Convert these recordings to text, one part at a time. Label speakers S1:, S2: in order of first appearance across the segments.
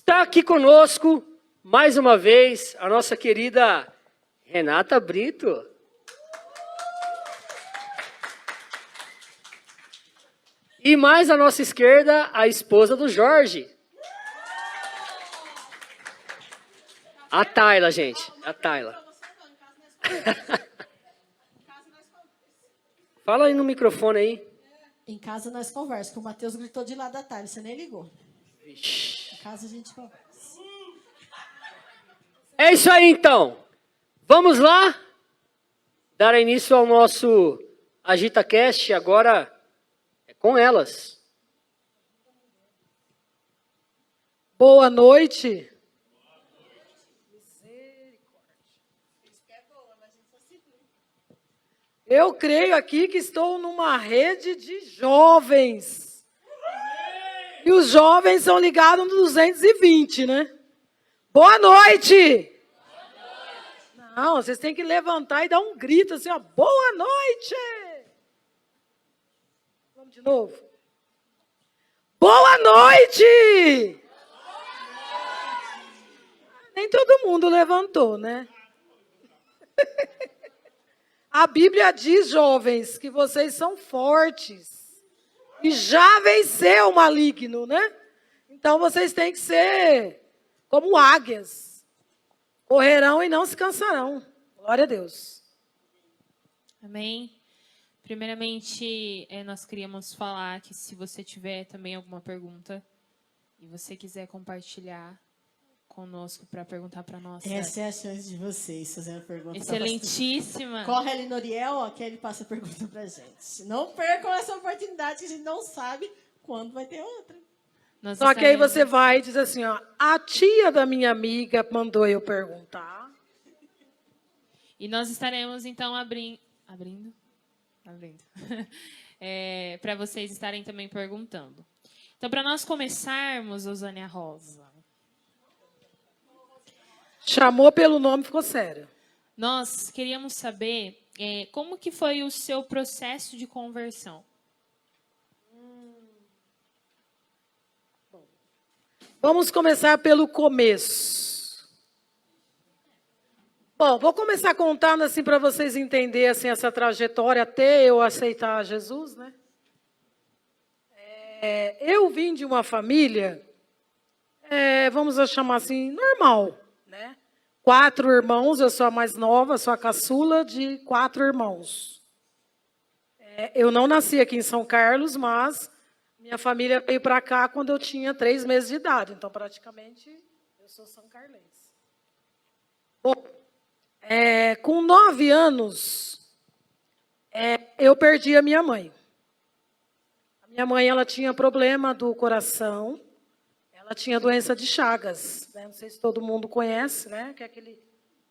S1: Está aqui conosco, mais uma vez, a nossa querida Renata Brito. E mais à nossa esquerda, a esposa do Jorge. A Tayla, gente. A Tayla. Fala aí no microfone aí.
S2: Em casa nós conversamos, que o Matheus gritou de lá da tarde, você nem ligou.
S1: Vixe.
S2: Em casa a gente conversa.
S1: É isso aí, então. Vamos lá dar início ao nosso AgitaCast. Agora é com elas.
S3: Boa noite. Eu creio aqui que estou numa rede de jovens. E os jovens são ligados no 220, né? Boa noite! Não, vocês têm que levantar e dar um grito assim, ó. Boa noite! Vamos de novo? Boa noite! Nem todo mundo levantou, né? A Bíblia diz, jovens, que vocês são fortes e já venceu o maligno, né? Então vocês têm que ser como águias. Correrão e não se cansarão. Glória a Deus.
S4: Amém. Primeiramente, nós queríamos falar que se você tiver também alguma pergunta e você quiser compartilhar conosco para perguntar para nós.
S2: Essa é a chance de vocês fazendo pergunta.
S4: Excelentíssima.
S2: Corre ali no Oriel, ó, que ele passa a pergunta pra gente. Não percam essa oportunidade, que a gente não sabe quando vai ter outra.
S3: Só que aí você vai e diz assim, ó, a tia da minha amiga mandou eu perguntar.
S4: E nós estaremos, então, abrindo. Para vocês estarem também perguntando. Então, para nós começarmos, Osânia Rosa.
S3: Chamou pelo nome, ficou sério.
S4: Nós queríamos saber como que foi o seu processo de conversão.
S3: Vamos começar pelo começo. Bom, vou começar contando assim para vocês entenderem assim, essa trajetória até eu aceitar Jesus, né? Eu vim de uma família, vamos chamar assim, normal, né? 4 irmãos, eu sou a mais nova, sou a caçula de 4 irmãos. Eu não nasci aqui em São Carlos, mas minha família veio para cá quando eu tinha 3 meses de idade. Então, praticamente, eu sou são carlense. Bom, com 9 anos, eu perdi a minha mãe. A minha mãe, ela tinha problema do coração. Ela tinha doença de Chagas, né? Não sei se todo mundo conhece, né? Que é aquele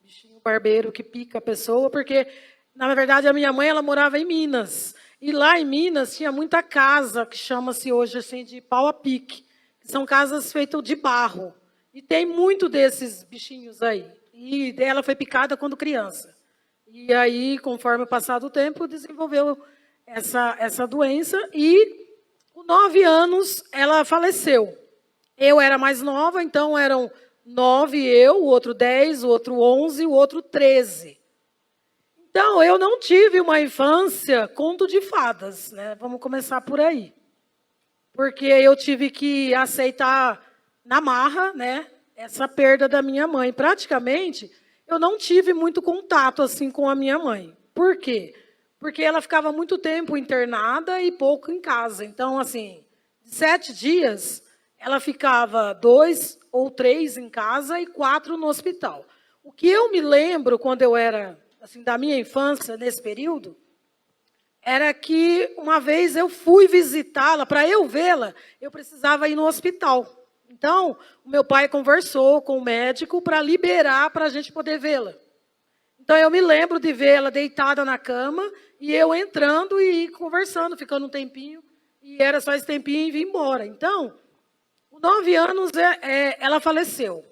S3: bichinho barbeiro que pica a pessoa, porque, na verdade, a minha mãe, ela morava em Minas. E lá em Minas tinha muita casa, que chama-se hoje assim de pau a pique, que são casas feitas de barro. E tem muito desses bichinhos aí. E ela foi picada quando criança. E aí, conforme o passar do tempo, desenvolveu essa doença. E, com 9 anos, ela faleceu. Eu era mais nova, então eram 9 eu, o outro 10, o outro 11, o outro 13. Então, eu não tive uma infância conto de fadas, né? Vamos começar por aí. Porque eu tive que aceitar na marra, né, essa perda da minha mãe. Praticamente, eu não tive muito contato assim com a minha mãe. Por quê? Porque ela ficava muito tempo internada e pouco em casa. Então, assim, 7 dias, ela ficava 2 ou 3 em casa e 4 no hospital. O que eu me lembro quando eu era, assim, da minha infância, nesse período, era que uma vez eu fui visitá-la, para eu vê-la, eu precisava ir no hospital. Então, o meu pai conversou com o médico para liberar para a gente poder vê-la. Então, eu me lembro de vê-la deitada na cama e eu entrando e conversando, ficando um tempinho, e era só esse tempinho e vim embora. Então, com 9 anos, ela faleceu.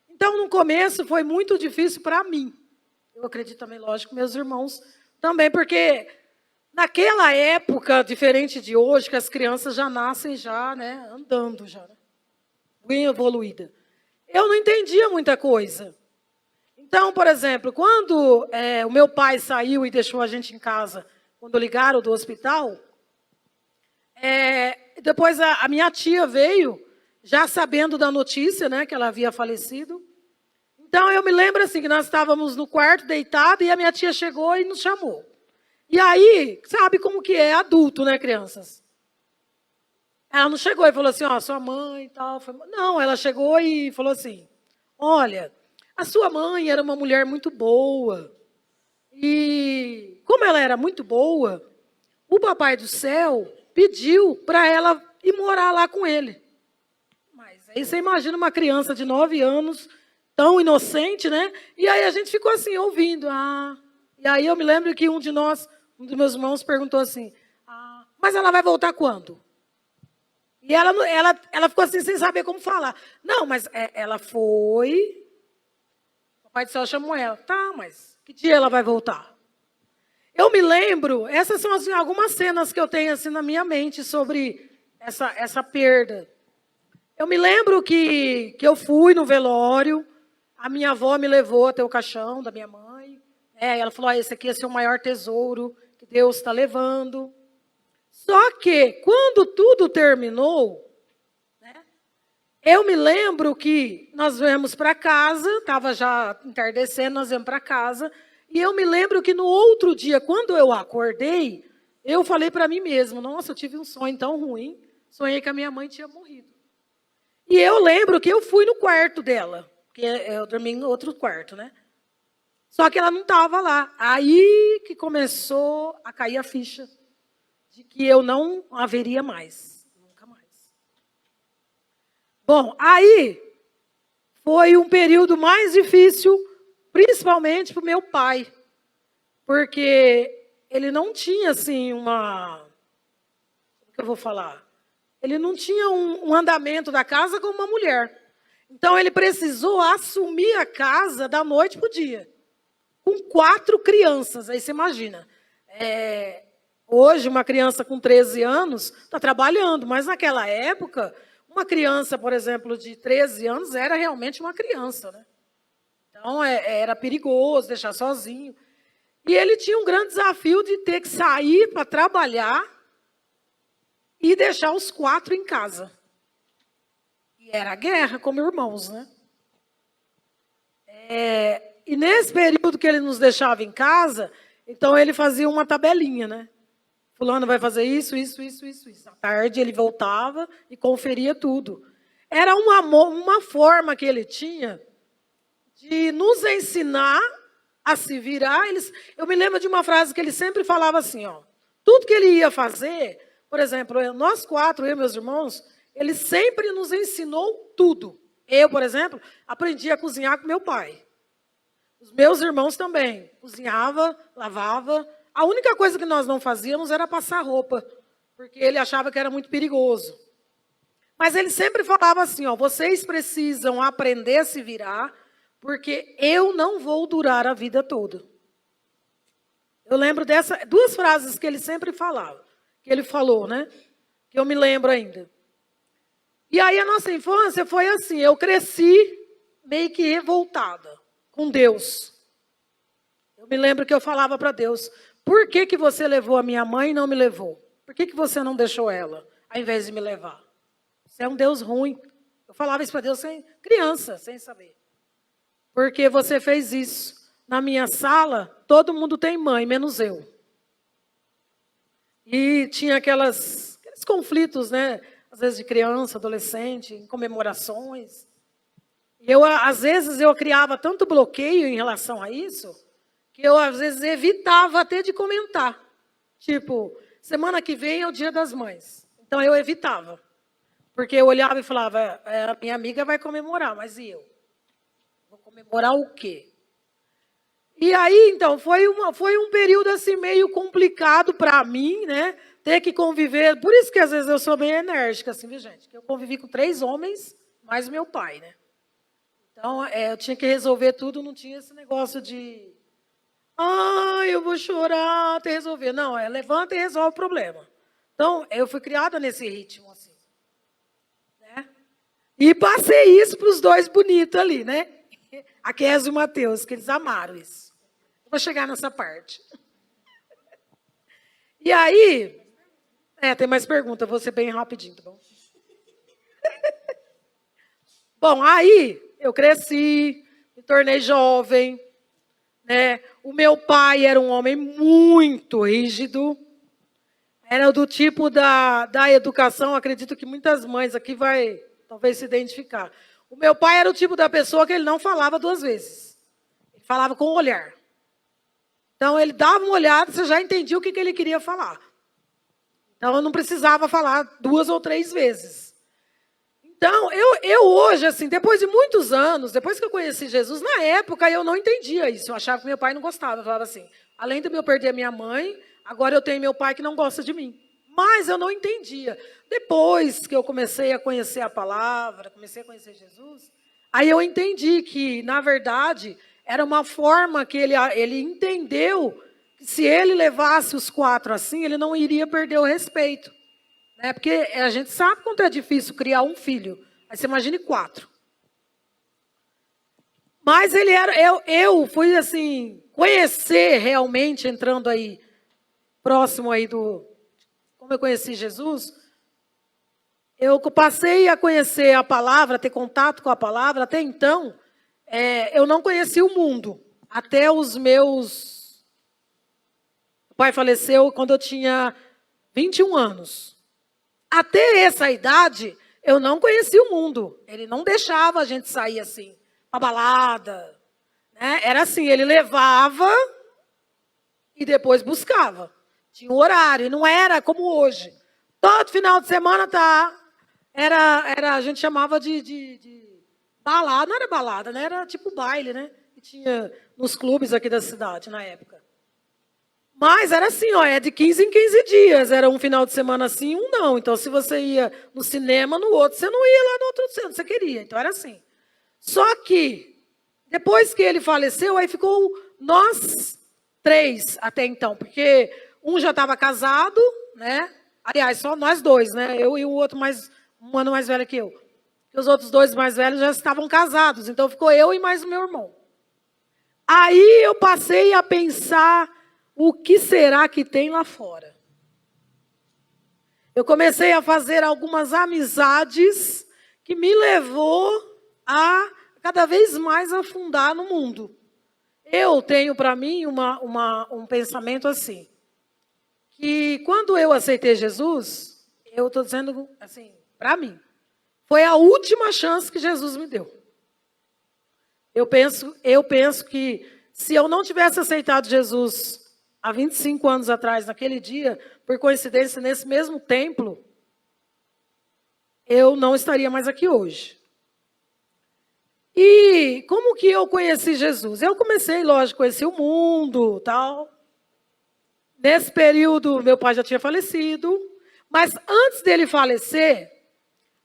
S3: Então, no começo, foi muito difícil para mim. Eu acredito também, lógico, meus irmãos também, porque naquela época, diferente de hoje, que as crianças já nascem já, né, andando já, né, bem evoluída. eu não entendia muita coisa. Então, por exemplo, quando o meu pai saiu e deixou a gente em casa, quando ligaram do hospital, depois a minha tia veio, já sabendo da notícia, né, que ela havia falecido. Então, eu me lembro assim, que nós estávamos no quarto, deitado, e a minha tia chegou e nos chamou. E aí, sabe como que é adulto, né, crianças? Ela não chegou e falou assim, ó, sua mãe e tal. Não, ela chegou e falou assim, olha, a sua mãe era uma mulher muito boa. E como ela era muito boa, o Papai do Céu pediu para ela ir morar lá com ele. Mas aí você imagina uma criança de 9 anos, tão inocente, né? E aí a gente ficou assim, ouvindo. E aí eu me lembro que um dos meus irmãos perguntou assim, mas ela vai voltar quando? E ela ficou assim, sem saber como falar. Não, mas ela foi... O Papai do Céu chamou ela. Tá, mas que dia ela vai voltar? Eu me lembro, essas são assim, algumas cenas que eu tenho assim, na minha mente sobre essa perda. Eu me lembro que eu fui no velório, a minha avó me levou até o caixão da minha mãe. Ela falou, esse aqui é seu maior tesouro que Deus está levando. Só que, quando tudo terminou, né, eu me lembro que nós viemos para casa, estava já entardecendo, nós viemos para casa, e eu me lembro que no outro dia, quando eu acordei, eu falei para mim mesmo, nossa, eu tive um sonho tão ruim, sonhei que a minha mãe tinha morrido. E eu lembro que eu fui no quarto dela, porque eu dormi em outro quarto, né? Só que ela não estava lá. Aí que começou a cair a ficha de que eu não haveria mais, nunca mais. Bom, aí foi um período mais difícil, principalmente para o meu pai, porque ele não tinha, assim, como que eu vou falar? Ele não tinha um andamento da casa como uma mulher. Então, ele precisou assumir a casa da noite para o dia, com 4 crianças, aí você imagina. Hoje, uma criança com 13 anos está trabalhando, mas naquela época, uma criança, por exemplo, de 13 anos, era realmente uma criança, né? Então, era perigoso deixar sozinho. E ele tinha um grande desafio de ter que sair para trabalhar e deixar os 4 em casa. E era guerra, como irmãos, né? E nesse período que ele nos deixava em casa, então ele fazia uma tabelinha, né? Fulano vai fazer isso, isso, isso, isso, isso. À tarde ele voltava e conferia tudo. Era uma forma que ele tinha de nos ensinar a se virar. Eu me lembro de uma frase que ele sempre falava assim, ó, tudo que ele ia fazer, por exemplo, nós 4, eu e meus irmãos, ele sempre nos ensinou tudo. Eu, por exemplo, aprendi a cozinhar com meu pai. Os meus irmãos também. Cozinhava, lavava. A única coisa que nós não fazíamos era passar roupa, porque ele achava que era muito perigoso. Mas ele sempre falava assim, ó, vocês precisam aprender a se virar, porque eu não vou durar a vida toda. Eu lembro 2 frases que ele sempre falava, que ele falou, né? Que eu me lembro ainda. E aí a nossa infância foi assim, eu cresci meio que revoltada com Deus. Eu me lembro que eu falava para Deus, por que você levou a minha mãe e não me levou? Por que você não deixou ela, ao invés de me levar? Você é um Deus ruim. Eu falava isso para Deus sem criança, sem saber. Porque você fez isso. Na minha sala, todo mundo tem mãe, menos eu. E tinha aqueles conflitos, né? Às vezes de criança, adolescente, em comemorações. E às vezes, eu criava tanto bloqueio em relação a isso, que eu, às vezes, evitava até de comentar. Tipo, semana que vem é o Dia das Mães. Então, eu evitava. Porque eu olhava e falava, a minha amiga vai comemorar, mas e eu? Vou comemorar o quê? E aí, então, foi um período assim meio complicado para mim, né? Ter que conviver. Por isso que às vezes eu sou bem enérgica, assim, viu, gente? Que eu convivi com 3 homens, mais meu pai, né? Então, eu tinha que resolver tudo, não tinha esse negócio de eu vou chorar até resolver. Não, levanta e resolve o problema. Então, eu fui criada nesse ritmo, assim. Né? E passei isso para os dois bonitos ali, né? A Kézia e o Mateus, que eles amaram isso. Vou chegar nessa parte. E aí, tem mais pergunta, vou ser bem rapidinho, tá bom? Bom, aí eu cresci, me tornei jovem, né? O meu pai era um homem muito rígido, era do tipo da educação, acredito que muitas mães aqui vai talvez se identificar. O meu pai era o tipo da pessoa que ele não falava duas vezes, ele falava com o olhar. Então ele dava uma olhada, você já entendia o que ele queria falar. Então eu não precisava falar 2 ou 3 vezes. Então, eu hoje, assim, depois de muitos anos, depois que eu conheci Jesus, na época eu não entendia isso. Eu achava que meu pai não gostava. Eu falava assim, além de eu perder a minha mãe, agora eu tenho meu pai que não gosta de mim. Mas eu não entendia. Depois que eu comecei a conhecer a palavra, comecei a conhecer Jesus, aí eu entendi que, na verdade, era uma forma que ele entendeu que se ele levasse os 4 assim, ele não iria perder o respeito. Né? Porque a gente sabe quanto é difícil criar um filho. Aí você imagine 4. Mas ele era. Eu fui assim, conhecer realmente, entrando aí, próximo aí do. Como eu conheci Jesus, eu passei a conhecer a palavra, ter contato com a palavra. Até então, eu não conhecia o mundo. Até os meus. O pai faleceu quando eu tinha 21 anos. Até essa idade, eu não conhecia o mundo. Ele não deixava a gente sair assim, para balada. Né? Era assim, ele levava e depois buscava. Tinha um horário, e não era como hoje. Todo final de semana a gente chamava de balada, não era balada, né? Era tipo baile, né? Que tinha nos clubes aqui da cidade na época. Mas era assim, é de 15 em 15 dias. Era um final de semana assim, um não. Então, se você ia no cinema, no outro, você não ia lá no outro centro, você queria. Então, era assim. Só que, depois que ele faleceu, aí ficou nós 3 até então. Porque um já estava casado, né? Aliás, só nós 2, né? Eu e o outro um ano mais velho que eu. E os outros 2 mais velhos já estavam casados. Então, ficou eu e mais o meu irmão. Aí, eu passei a pensar... O que será que tem lá fora? Eu comecei a fazer algumas amizades que me levou a cada vez mais afundar no mundo. Eu tenho para mim um pensamento assim, que quando eu aceitei Jesus, eu estou dizendo assim, para mim, foi a última chance que Jesus me deu. Eu penso que se eu não tivesse aceitado Jesus há 25 anos atrás, naquele dia, por coincidência, nesse mesmo templo, eu não estaria mais aqui hoje. E como que eu conheci Jesus? Eu comecei, lógico, a conhecer o mundo, tal. Nesse período, meu pai já tinha falecido, mas antes dele falecer,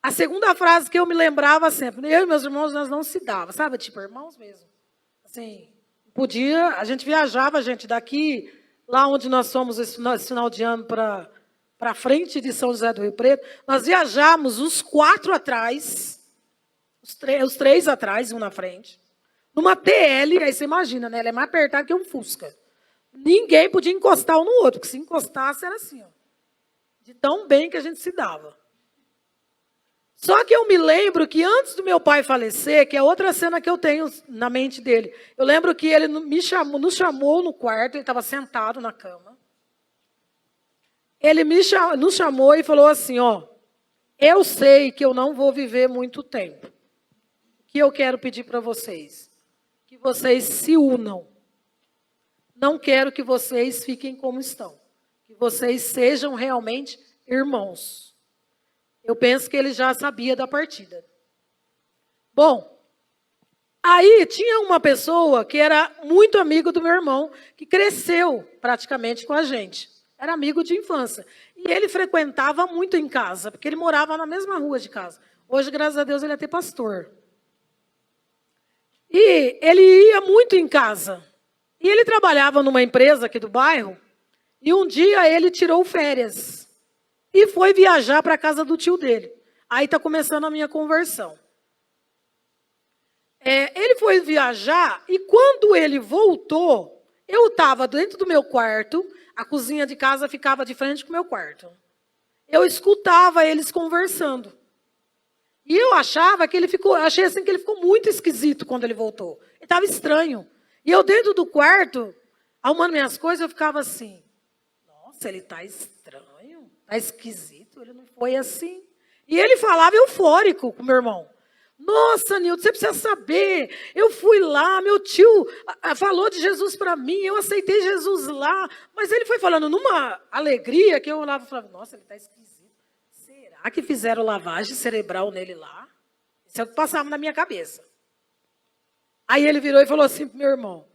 S3: a segunda frase que eu me lembrava sempre, eu e meus irmãos, nós não se dava, sabe? Tipo, irmãos mesmo. Assim, a gente viajava, daqui... Lá onde nós fomos esse final de ano para frente de São José do Rio Preto, nós viajamos os 4 atrás, os 3 atrás, um na frente, numa TL, aí você imagina, né? Ela é mais apertada que um Fusca. Ninguém podia encostar um no outro, porque se encostasse era assim, ó, de tão bem que a gente se dava. Só que eu me lembro que antes do meu pai falecer, que é outra cena que eu tenho na mente dele, eu lembro que ele nos chamou no quarto, ele estava sentado na cama. Ele nos chamou e falou assim, eu sei que eu não vou viver muito tempo. O que eu quero pedir para vocês? Que vocês se unam. Não quero que vocês fiquem como estão. Que vocês sejam realmente irmãos. Eu penso que ele já sabia da partida. Bom, aí tinha uma pessoa que era muito amigo do meu irmão, que cresceu praticamente com a gente. Era amigo de infância. E ele frequentava muito em casa, porque ele morava na mesma rua de casa. Hoje, graças a Deus, ele é até pastor. E ele ia muito em casa. E ele trabalhava numa empresa aqui do bairro, e um dia ele tirou férias. E foi viajar para a casa do tio dele. Aí está começando a minha conversão. Ele foi viajar e quando ele voltou, eu estava dentro do meu quarto, a cozinha de casa ficava de frente com o meu quarto. Eu escutava eles conversando. E eu achava que achei assim que ele ficou muito esquisito quando ele voltou. Ele estava estranho. E eu dentro do quarto, arrumando minhas coisas, eu ficava assim, nossa, ele está estranho, está esquisito, ele não foi assim. E ele falava eufórico com meu irmão. Nossa, Nilton, você precisa saber, eu fui lá, meu tio falou de Jesus para mim, eu aceitei Jesus lá, mas ele foi falando numa alegria que eu olhava e falava, nossa, ele está esquisito. Será que fizeram lavagem cerebral nele lá? Isso é o que passava na minha cabeça. Aí ele virou e falou assim pro meu irmão,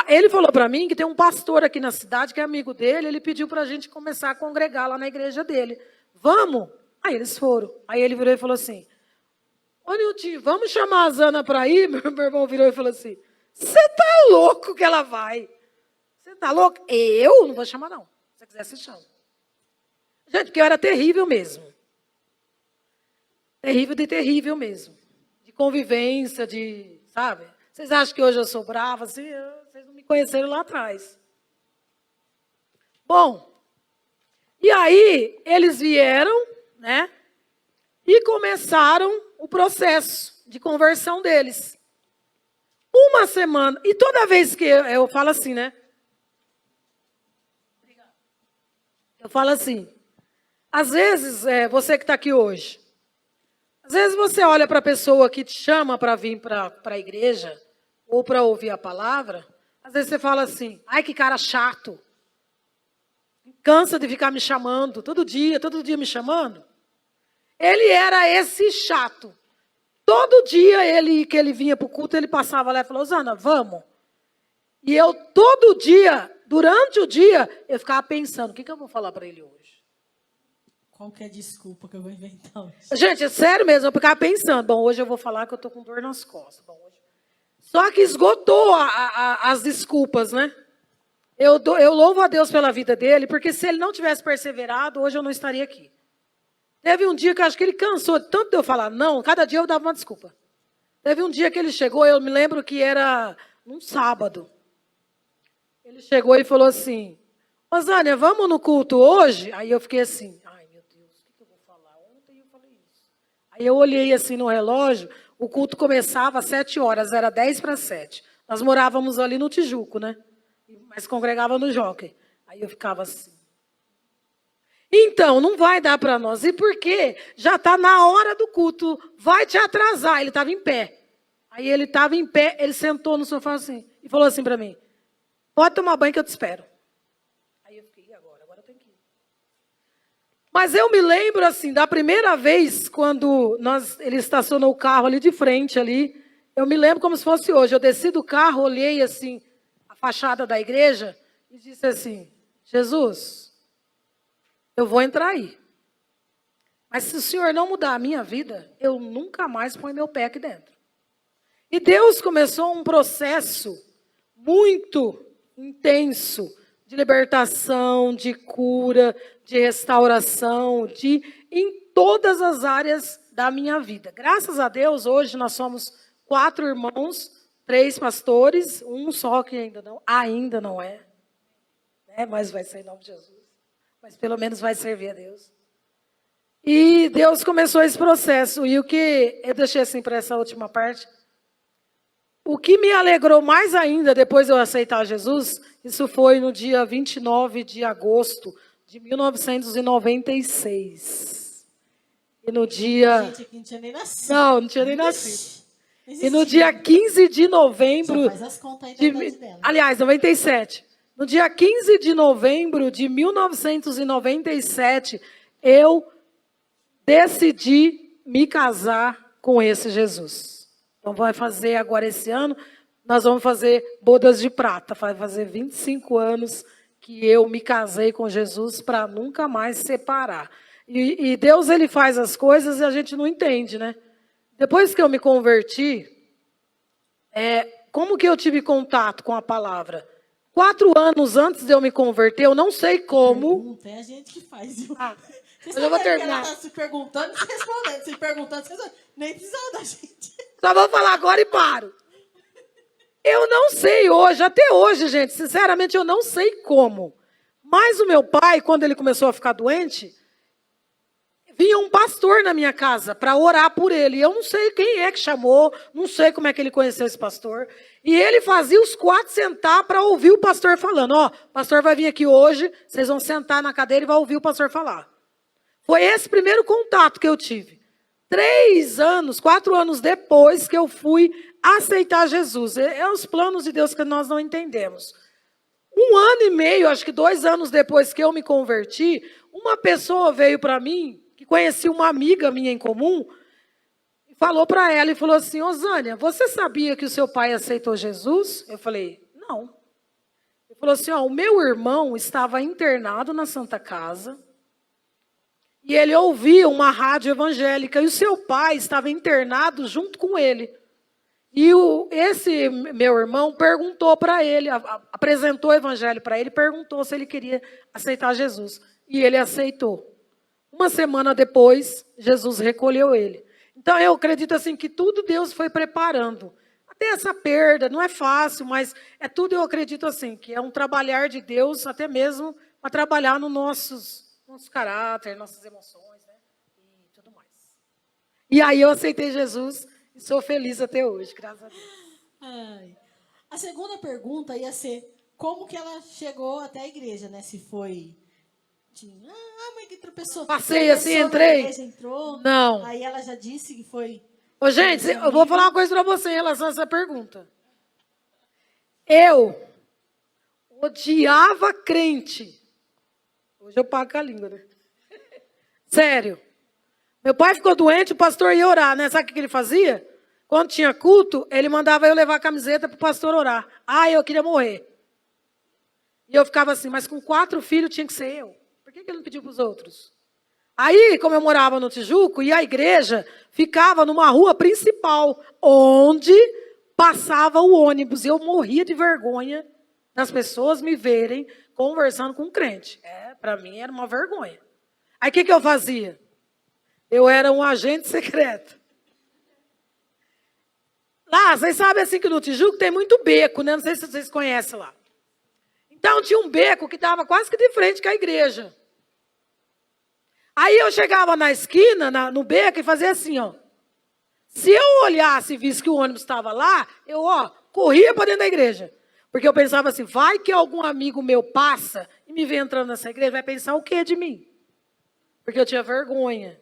S3: ele falou para mim que tem um pastor aqui na cidade que é amigo dele, ele pediu para a gente começar a congregar lá na igreja dele. Vamos? Aí eles foram. Aí ele virou e falou assim, ô Nilton, vamos chamar a Zana para ir? Meu irmão virou e falou assim, você tá louco que ela vai? Você tá louco? Eu não vou chamar não. Se você quiser, você chama. Gente, porque eu era terrível mesmo. Terrível mesmo. De convivência, sabe? Vocês acham que hoje eu sou brava? Assim, vocês não me conheceram lá atrás. Bom, e aí eles vieram, né? E começaram o processo de conversão deles. Uma semana, e toda vez que eu falo assim, né? Eu falo assim, às vezes, você que está aqui hoje, às vezes você olha para a pessoa que te chama para vir para a igreja, ou para ouvir a palavra, às vezes você fala assim, ai que cara chato, cansa de ficar me chamando, todo dia me chamando. Ele era esse chato. Todo dia que ele vinha para o culto, ele passava lá e falou, Zana, vamos. E eu todo dia, durante o dia, eu ficava pensando, o que eu vou falar para ele hoje?
S2: Qual que é a desculpa que eu vou inventar hoje?
S3: Gente, é sério mesmo, eu ficava pensando, bom, hoje eu vou falar que eu estou com dor nas costas. Bom, hoje... Só que esgotou as desculpas, né? Eu louvo a Deus pela vida dele, porque se ele não tivesse perseverado, hoje eu não estaria aqui. Teve um dia que eu acho que ele cansou tanto de eu falar não, cada dia eu dava uma desculpa. Teve um dia que ele chegou, eu me lembro que era num sábado. Ele chegou e falou assim, ô Zânia, vamos no culto hoje? Aí eu fiquei assim, ai meu Deus, o que eu vou falar? Ontem eu falei isso. Aí eu olhei assim no relógio, o culto começava às 7 horas, era 10 para 7. Nós morávamos ali no Tijuco, né? Mas congregava no Jockey. Aí eu ficava assim. Então, não vai dar para nós. E por quê? Já está na hora do culto. Vai te atrasar. Ele estava em pé. Aí ele estava em pé, ele sentou no sofá assim e falou assim para mim, pode tomar banho que eu te espero. Aí eu fiquei, e agora? Agora eu tenho que ir. Mas eu me lembro assim, da primeira vez, quando ele estacionou o carro ali de frente, ali, eu me lembro como se fosse hoje. Eu desci do carro, olhei assim, a fachada da igreja e disse assim, Jesus, eu vou entrar aí. Mas se o Senhor não mudar a minha vida, eu nunca mais ponho meu pé aqui dentro. E Deus começou um processo muito intenso de libertação, de cura, de restauração, em todas as áreas da minha vida. Graças a Deus, hoje nós somos 4 irmãos, 3 pastores, um só que ainda não é, né? Mas vai ser em nome de Jesus. Mas pelo menos vai servir a Deus. E Deus começou esse processo. E o que eu deixei assim para essa última parte, o que me alegrou mais ainda depois de eu aceitar Jesus, isso foi no dia 29 de agosto de 1996. E no dia...
S2: Gente, aqui não tinha nem nascido.
S3: Não tinha nem nascido. E no dia 15 de novembro...
S2: Só faz as contas aí da idade dela.
S3: Aliás, 97. No dia 15 de novembro de 1997, eu decidi me casar com esse Jesus. Então, vai fazer agora esse ano, nós vamos fazer bodas de prata. Vai fazer 25 anos que eu me casei com Jesus para nunca mais separar. E Deus, ele faz as coisas e a gente não entende, né? Depois que eu me converti, como que eu tive contato com a palavra? 4 anos antes de eu me converter, eu não sei como...
S2: Pergunta, é a gente que faz, viu?
S3: Mas eu vou terminar.
S2: Ela está se perguntando e se respondendo. Se perguntando, nem precisava da gente.
S3: Só vou falar agora e paro. Eu não sei hoje, até hoje, gente, sinceramente, eu não sei como. Mas o meu pai, quando ele começou a ficar doente, vinha um pastor na minha casa para orar por ele. Eu não sei quem é que chamou, não sei como é que ele conheceu esse pastor. E ele fazia os 4 sentar para ouvir o pastor falando. Ó, o pastor vai vir aqui hoje, vocês vão sentar na cadeira e vai ouvir o pastor falar. Foi esse primeiro contato que eu tive. 4 anos depois que eu fui aceitar Jesus. É os planos de Deus que nós não entendemos. 1 ano e meio, acho que 2 anos depois que eu me converti, uma pessoa veio para mim, que conhecia uma amiga minha em comum, e falou para ela e falou assim, Zânia, você sabia que o seu pai aceitou Jesus? Eu falei, não. Ele falou assim, o meu irmão estava internado na Santa Casa, e ele ouvia uma rádio evangélica, e o seu pai estava internado junto com ele. E esse meu irmão perguntou para ele, apresentou o evangelho para ele, perguntou se ele queria aceitar Jesus. E ele aceitou. 1 semana depois, Jesus recolheu ele. Então, eu acredito assim que tudo Deus foi preparando. Até essa perda, não é fácil, mas é tudo, eu acredito assim, que é um trabalhar de Deus, até mesmo para trabalhar no nosso caráter, nossas emoções, né? E tudo mais. E aí eu aceitei Jesus e sou feliz até hoje, graças a Deus.
S2: Ai. A segunda pergunta ia ser como que ela chegou até a igreja, né? Se foi... mãe que tropeçou.
S3: Passei assim, entrei?
S2: Igreja, entrou.
S3: Não.
S2: Aí ela já disse que foi...
S3: Ô, gente, eu vou falar uma coisa para você em relação a essa pergunta. Eu odiava crente. Hoje eu pago com a língua, né? Sério. Meu pai ficou doente, o pastor ia orar, né? Sabe o que ele fazia? Quando tinha culto, ele mandava eu levar a camiseta para o pastor orar. Eu queria morrer. E eu ficava assim, mas com 4 filhos tinha que ser eu. Por que ele não pediu para os outros? Aí, como eu morava no Tijuco, e a igreja ficava numa rua principal, onde passava o ônibus. E eu morria de vergonha das pessoas me verem conversando com um crente. Para mim era uma vergonha. Aí o que eu fazia? Eu era um agente secreto. Lá, vocês sabem assim que no Tijuco tem muito beco, né? Não sei se vocês conhecem lá. Então tinha um beco que estava quase que de frente com a igreja. Aí eu chegava na esquina, no beco, e fazia assim, ó. Se eu olhasse e visse que o ônibus estava lá, eu, corria para dentro da igreja. Porque eu pensava assim, vai que algum amigo meu passa e me vê entrando nessa igreja, vai pensar o quê de mim? Porque eu tinha vergonha.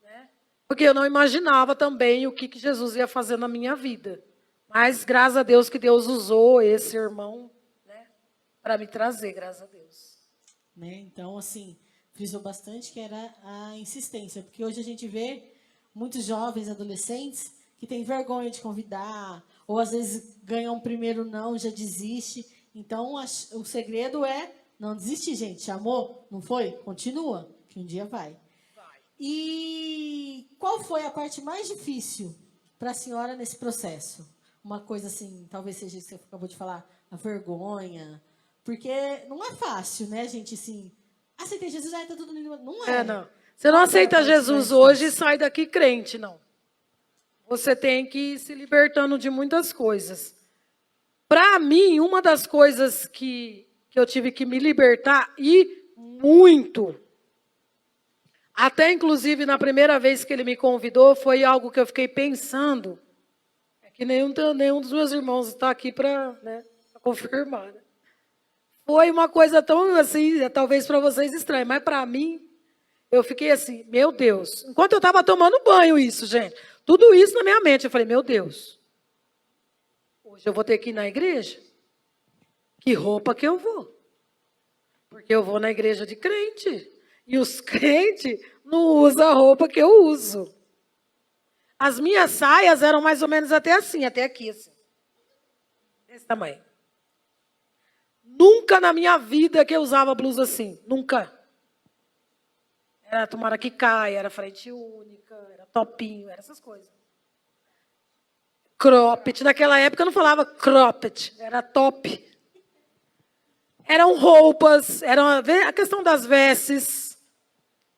S3: Né? Porque eu não imaginava também o que Jesus ia fazer na minha vida. Mas graças a Deus que Deus usou esse irmão, né, para me trazer, graças a Deus.
S2: Né? Então, assim, frisou bastante que era a insistência. Porque hoje a gente vê muitos jovens, adolescentes, que têm vergonha de convidar, ou às vezes ganham um primeiro não, já desiste. Então, o segredo é não desistir, gente. Chamou? Não foi? Continua, que um dia vai. E qual foi a parte mais difícil para a senhora nesse processo? Uma coisa assim, talvez seja isso que você acabou de falar, a vergonha. Porque não é fácil, né, gente, assim... Aceitei Jesus, tá tudo... Não é.
S3: Não. Você não aceita Jesus hoje e sai daqui crente, não. Você tem que ir se libertando de muitas coisas. Para mim, uma das coisas que eu tive que me libertar, e muito, até inclusive na primeira vez que ele me convidou, foi algo que eu fiquei pensando, que nenhum dos meus irmãos está aqui para, né, confirmar. Né? Foi uma coisa tão assim, talvez para vocês estranha, mas para mim, eu fiquei assim, meu Deus. Enquanto eu estava tomando banho isso, gente, tudo isso na minha mente, eu falei, meu Deus, hoje eu vou ter que ir na igreja? Que roupa que eu vou? Porque eu vou na igreja de crente. E os crentes não usam a roupa que eu uso. As minhas saias eram mais ou menos até assim, até aqui, assim. Desse tamanho. Nunca na minha vida que eu usava blusa assim. Nunca. Era tomara que caia, era frente única, era topinho, era essas coisas. Cropped. Naquela época eu não falava cropped, era top. Eram roupas, a questão das vestes,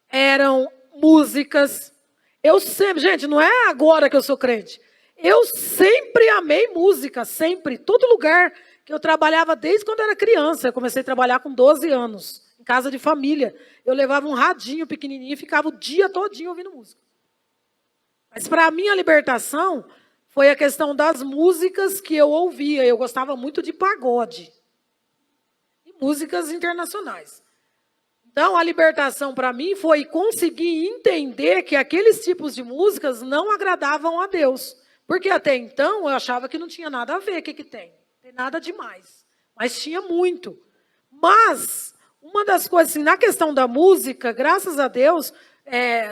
S3: eram músicas. Eu sempre, gente, não é agora que eu sou crente. Eu sempre amei música, sempre. Todo lugar que eu trabalhava desde quando era criança. Eu comecei a trabalhar com 12 anos, em casa de família. Eu levava um radinho pequenininho e ficava o dia todinho ouvindo música. Mas para mim a libertação foi a questão das músicas que eu ouvia. Eu gostava muito de pagode e músicas internacionais. Então, a libertação para mim foi conseguir entender que aqueles tipos de músicas não agradavam a Deus. Porque até então eu achava que não tinha nada a ver. O que, que tem? Não tem nada demais. Mas tinha muito. Mas, uma das coisas, assim, na questão da música, graças a Deus,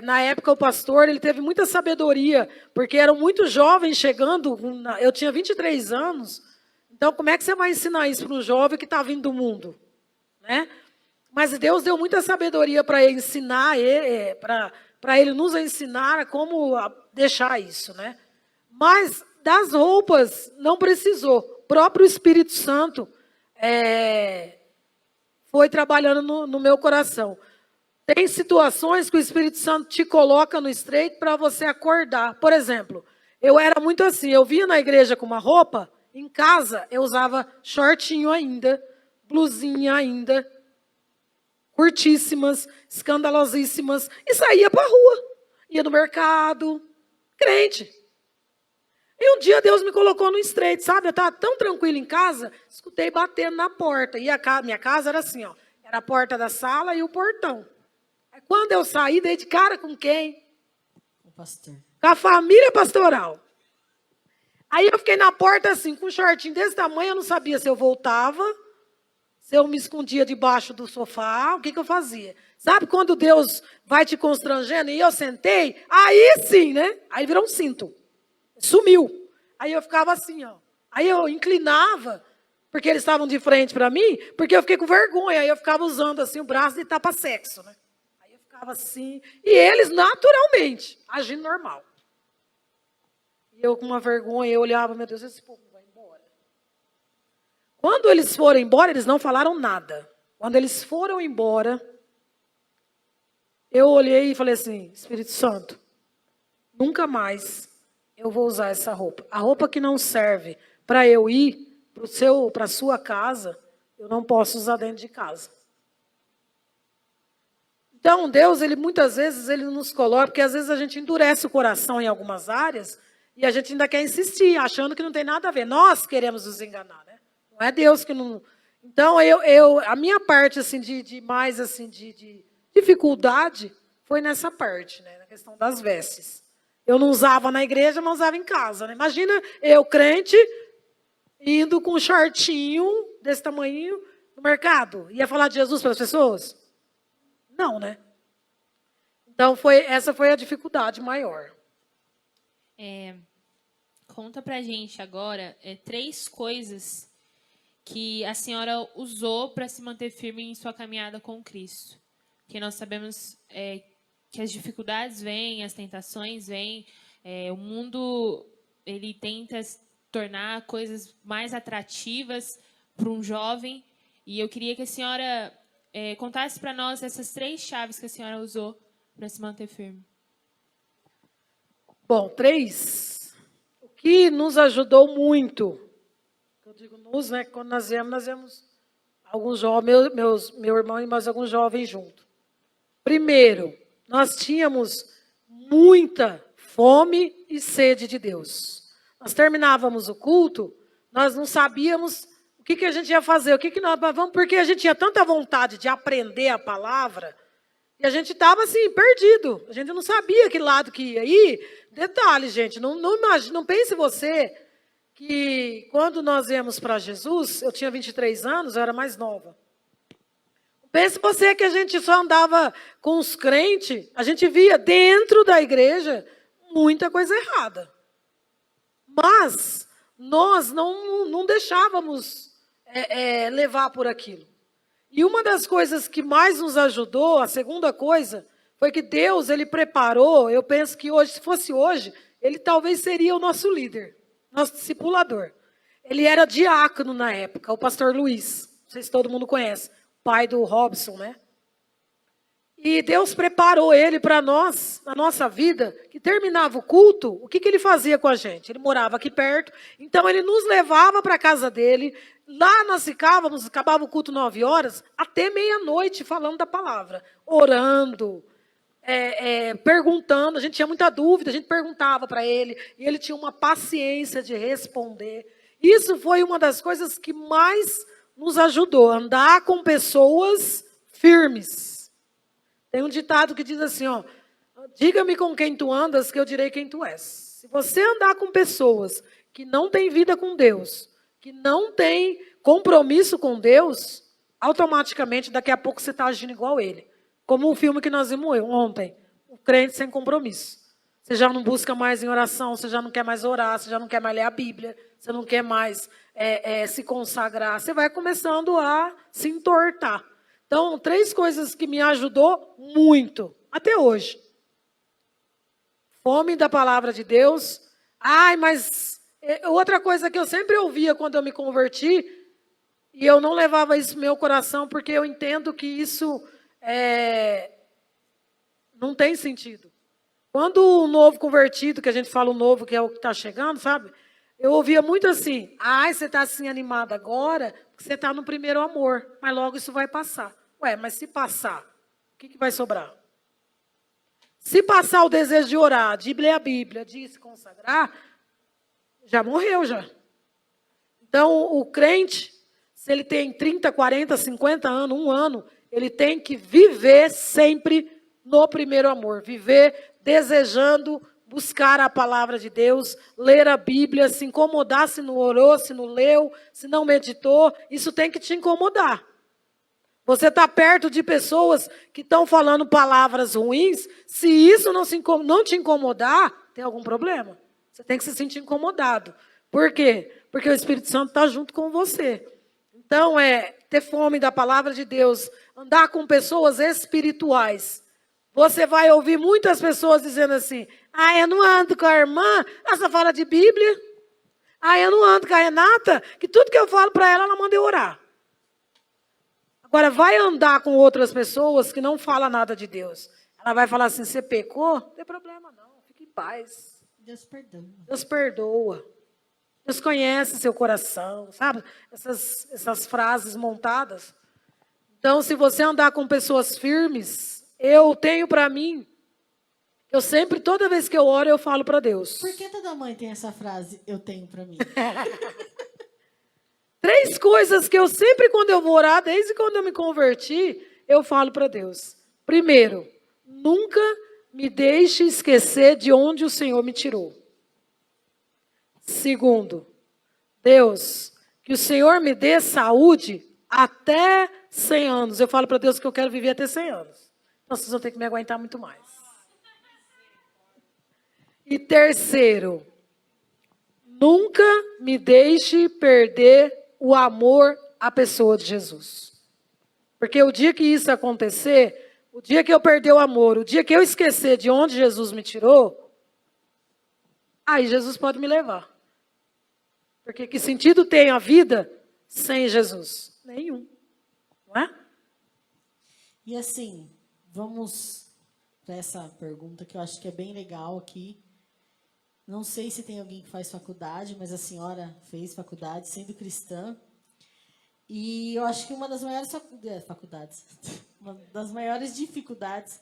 S3: na época o pastor ele teve muita sabedoria, porque eram muitos jovens chegando. Eu tinha 23 anos. Então, como é que você vai ensinar isso para um jovem que está vindo do mundo? Né? Mas Deus deu muita sabedoria para ele ensinar, para ele nos ensinar como deixar isso, né? Mas das roupas não precisou. O próprio Espírito Santo foi trabalhando no meu coração. Tem situações que o Espírito Santo te coloca no estreito para você acordar. Por exemplo, eu era muito assim, eu vinha na igreja com uma roupa, em casa eu usava shortinho ainda, blusinha ainda, curtíssimas, escandalosíssimas, e saía para a rua. Ia no mercado, crente. E um dia Deus me colocou no estreito, sabe? Eu estava tão tranquilo em casa, escutei batendo na porta. E minha casa era assim, ó, era a porta da sala e o portão. Aí, quando eu saí, dei de cara com quem?
S2: O pastor.
S3: Com a família pastoral. Aí eu fiquei na porta assim, com um shortinho desse tamanho, eu não sabia se eu voltava, se eu me escondia debaixo do sofá, o que eu fazia? Sabe quando Deus vai te constrangendo e eu sentei? Aí sim, né? Aí virou um cinto. Sumiu. Aí eu ficava assim, ó. Aí eu inclinava, porque eles estavam de frente para mim, porque eu fiquei com vergonha. Aí eu ficava usando assim o braço de tapa-sexo, né? Aí eu ficava assim. E eles, naturalmente, agindo normal. E eu com uma vergonha, eu olhava, meu Deus, esse povo vai embora. Quando eles foram embora, eles não falaram nada. Quando eles foram embora, eu olhei e falei assim, Espírito Santo, nunca mais eu vou usar essa roupa. A roupa que não serve para eu ir para a sua casa, eu não posso usar dentro de casa. Então, Deus, ele muitas vezes, ele nos coloca, porque às vezes a gente endurece o coração em algumas áreas, e a gente ainda quer insistir, achando que não tem nada a ver. Nós queremos nos enganar, né? Não é Deus que não... Então, a minha parte assim, de dificuldade foi nessa parte, né? Na questão das vestes. Eu não usava na igreja, mas usava em casa. Né? Imagina eu, crente, indo com um shortinho desse tamanho no mercado. Ia falar de Jesus para as pessoas? Não, né? Então, essa foi a dificuldade maior.
S4: Conta pra gente agora 3 coisas que a senhora usou para se manter firme em sua caminhada com Cristo. Porque nós sabemos que as dificuldades vêm, as tentações vêm, o mundo ele tenta tornar coisas mais atrativas para um jovem. E eu queria que a senhora contasse para nós essas 3 chaves que a senhora usou para se manter firme.
S3: Bom, 3. O que nos ajudou muito, eu digo nos, né? Quando nós viemos alguns jovens, meu irmão e mais alguns jovens juntos. Primeiro, nós tínhamos muita fome e sede de Deus. Nós terminávamos o culto, nós não sabíamos o que a gente ia fazer, porque a gente tinha tanta vontade de aprender a palavra, e a gente estava assim, perdido. A gente não sabia que lado que ia ir. Detalhe, gente, não pense você que quando nós viemos para Jesus, eu tinha 23 anos, eu era mais nova. Pense você que a gente só andava com os crentes, a gente via dentro da igreja muita coisa errada. Mas nós não deixávamos levar por aquilo. E uma das coisas que mais nos ajudou, a segunda coisa, foi que Deus, ele preparou, eu penso que hoje, se fosse hoje, ele talvez seria o nosso líder, nosso discipulador. Ele era diácono na época, o pastor Luiz, não sei se todo mundo conhece, pai do Robson, né? E Deus preparou ele para nós, na nossa vida, que terminava o culto, o que ele fazia com a gente? Ele morava aqui perto, então ele nos levava para a casa dele, lá nós ficávamos, acabava o culto 9 horas, até meia-noite falando da palavra, orando, perguntando, a gente tinha muita dúvida, a gente perguntava para ele, e ele tinha uma paciência de responder. Isso foi uma das coisas que mais nos ajudou, andar com pessoas firmes. Tem um ditado que diz assim, ó, diga-me com quem tu andas, que eu direi quem tu és. Se você andar com pessoas que não têm vida com Deus, que não têm compromisso com Deus, automaticamente, daqui a pouco você está agindo igual ele. Como o filme que nós vimos ontem, o crente sem compromisso. Você já não busca mais em oração, você já não quer mais orar, você já não quer mais ler a Bíblia, você não quer mais se consagrar. Você vai começando a se entortar. Então, 3 coisas que me ajudou muito, até hoje. Fome da palavra de Deus. Mas outra coisa que eu sempre ouvia quando eu me converti, e eu não levava isso no meu coração, porque eu entendo que isso não tem sentido. Quando o novo convertido, que a gente fala o novo, que é o que está chegando, sabe? Eu ouvia muito assim, você está assim animado agora, porque você está no primeiro amor, mas logo isso vai passar. Mas se passar, o que vai sobrar? Se passar o desejo de orar, de ler a Bíblia, de se consagrar, já morreu já. Então, o crente, se ele tem 30, 40, 50 anos, 1 ano, ele tem que viver sempre no primeiro amor. Viver desejando buscar a palavra de Deus, ler a Bíblia, se incomodar se não orou, se não leu, se não meditou, isso tem que te incomodar. Você está perto de pessoas que estão falando palavras ruins, se isso não te incomodar, tem algum problema. Você tem que se sentir incomodado. Por quê? Porque o Espírito Santo está junto com você. Então, ter fome da palavra de Deus, andar com pessoas espirituais. Você vai ouvir muitas pessoas dizendo assim, eu não ando com a irmã, ela só fala de Bíblia. Eu não ando com a Renata, que tudo que eu falo para ela, ela manda eu orar. Agora, vai andar com outras pessoas que não falam nada de Deus. Ela vai falar assim, você pecou? Não tem problema não, fique em paz.
S2: Deus perdoa.
S3: Deus perdoa. Deus conhece seu coração, sabe? Essas frases montadas. Então, se você andar com pessoas firmes, eu tenho para mim, eu sempre, toda vez que eu oro, eu falo para Deus.
S2: Por que toda mãe tem essa frase, eu tenho para mim?
S3: 3 coisas que eu sempre, quando eu vou orar, desde quando eu me converti, eu falo para Deus. Primeiro, nunca me deixe esquecer de onde o Senhor me tirou. Segundo, Deus, que o Senhor me dê saúde até 100 anos. Eu falo para Deus que eu quero viver até 100 anos. Então, vocês vão ter que me aguentar muito mais. E terceiro, nunca me deixe perder o amor à pessoa de Jesus. Porque o dia que isso acontecer, o dia que eu perder o amor, o dia que eu esquecer de onde Jesus me tirou, aí Jesus pode me levar. Porque que sentido tem a vida sem Jesus? Nenhum. Não é?
S2: E assim, vamos para essa pergunta que eu acho que é bem legal aqui. Não sei se tem alguém que faz faculdade, mas a senhora fez faculdade, sendo cristã. E eu acho que uma das maiores uma das maiores dificuldades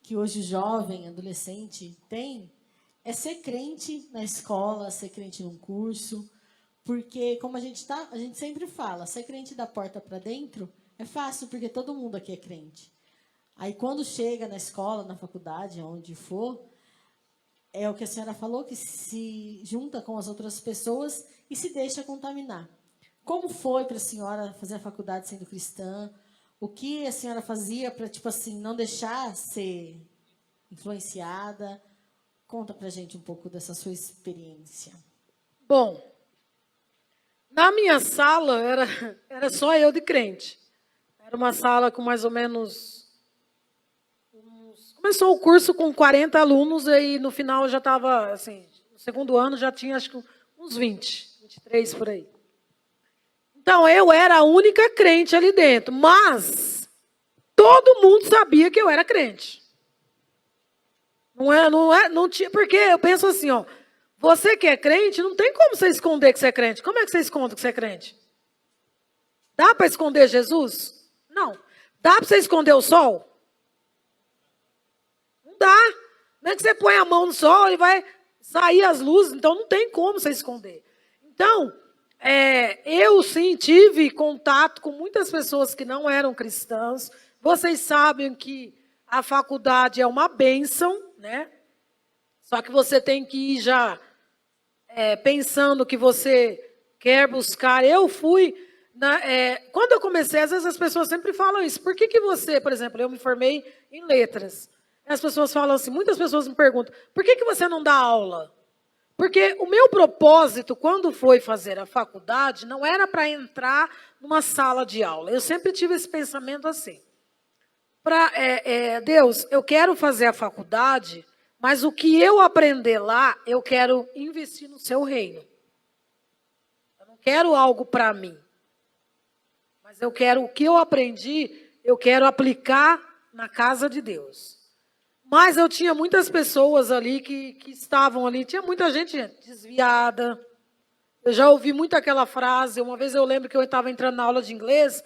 S2: que hoje o jovem, adolescente tem é ser crente na escola, ser crente num curso. Porque, como a gente sempre fala, ser crente da porta para dentro é fácil, porque todo mundo aqui é crente. Aí, quando chega na escola, na faculdade, onde for, é o que a senhora falou, que se junta com as outras pessoas e se deixa contaminar. Como foi para a senhora fazer a faculdade sendo cristã? O que a senhora fazia para, não deixar ser influenciada? Conta para a gente um pouco dessa sua experiência.
S3: Bom, na minha sala era só eu de crente. Era uma sala com mais ou menos... Começou o curso com 40 alunos e no final já estava, assim, no segundo ano já tinha acho que uns 20, 23 por aí. Então eu era a única crente ali dentro, mas todo mundo sabia que eu era crente. Não tinha, porque eu penso assim, ó, você que é crente, não tem como você esconder que você é crente. Como é que você esconde que você é crente? Dá para esconder Jesus? Não. Dá para você esconder o sol? Não dá. Não é que você põe a mão no sol e vai sair as luzes, então não tem como você esconder. Então, eu sim tive contato com muitas pessoas que não eram cristãs. Vocês sabem que a faculdade é uma bênção, né? Só que você tem que ir já pensando que você quer buscar. Eu fui... quando eu comecei, às vezes as pessoas sempre falam isso. Por que você, por exemplo, eu me formei em letras. As pessoas falam assim, muitas pessoas me perguntam, por que você não dá aula? Porque o meu propósito, quando foi fazer a faculdade, não era para entrar numa sala de aula. Eu sempre tive esse pensamento assim. Deus, eu quero fazer a faculdade, mas o que eu aprender lá, eu quero investir no seu reino. Eu não quero algo para mim. Mas eu quero o que eu aprendi, eu quero aplicar na casa de Deus. Mas eu tinha muitas pessoas ali que estavam ali, tinha muita gente desviada. Eu já ouvi muito aquela frase, uma vez eu lembro que eu estava entrando na aula de inglês,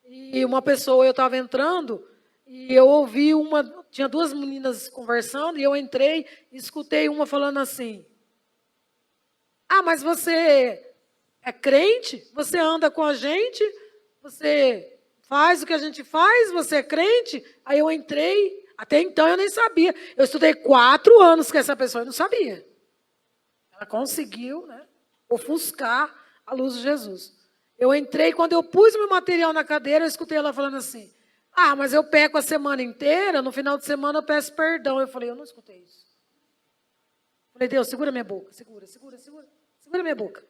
S3: e uma pessoa, eu estava entrando, e eu ouvi tinha duas meninas conversando, e eu entrei e escutei uma falando assim, mas você é crente? Você anda com a gente? Você faz o que a gente faz? Você é crente? Aí eu entrei, até então eu nem sabia. Eu estudei 4 anos com essa pessoa e não sabia. Ela conseguiu, né, ofuscar a luz de Jesus. Eu entrei, quando eu pus meu material na cadeira, eu escutei ela falando assim, mas eu peco a semana inteira, no final de semana eu peço perdão. Eu falei, eu não escutei isso. Eu falei, Deus, segura minha boca, segura minha boca.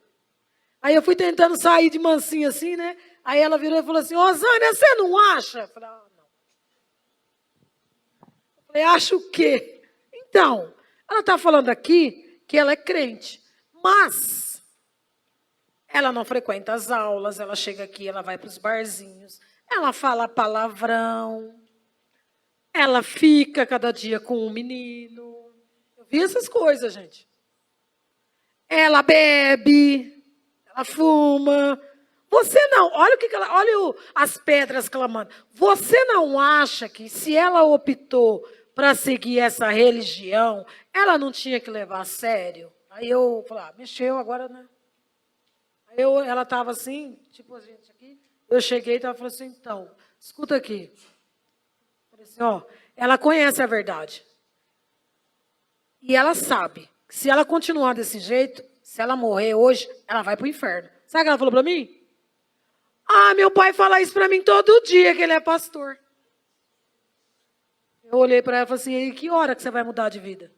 S3: Aí eu fui tentando sair de mansinho assim, né? Aí ela virou e falou assim, Zânia, você não acha? Eu falei, não. Eu falei, acho o quê? Então, ela está falando aqui que ela é crente, mas ela não frequenta as aulas, ela chega aqui, ela vai para os barzinhos, ela fala palavrão, ela fica cada dia com um menino. Eu vi essas coisas, gente. Ela bebe, ela fuma. Você não, olha as pedras que ela manda. Você não acha que se ela optou para seguir essa religião, ela não tinha que levar a sério? Aí eu falei, mexeu agora, né? Aí ela estava assim, tipo a gente aqui. Eu cheguei e ela falou assim, então, escuta aqui. Eu falei assim, ela conhece a verdade. E ela sabe que se ela continuar desse jeito, se ela morrer hoje, ela vai para o inferno. Sabe o que ela falou para mim? Meu pai fala isso para mim todo dia, que ele é pastor. Eu olhei para ela e falei assim, e que hora que você vai mudar de vida?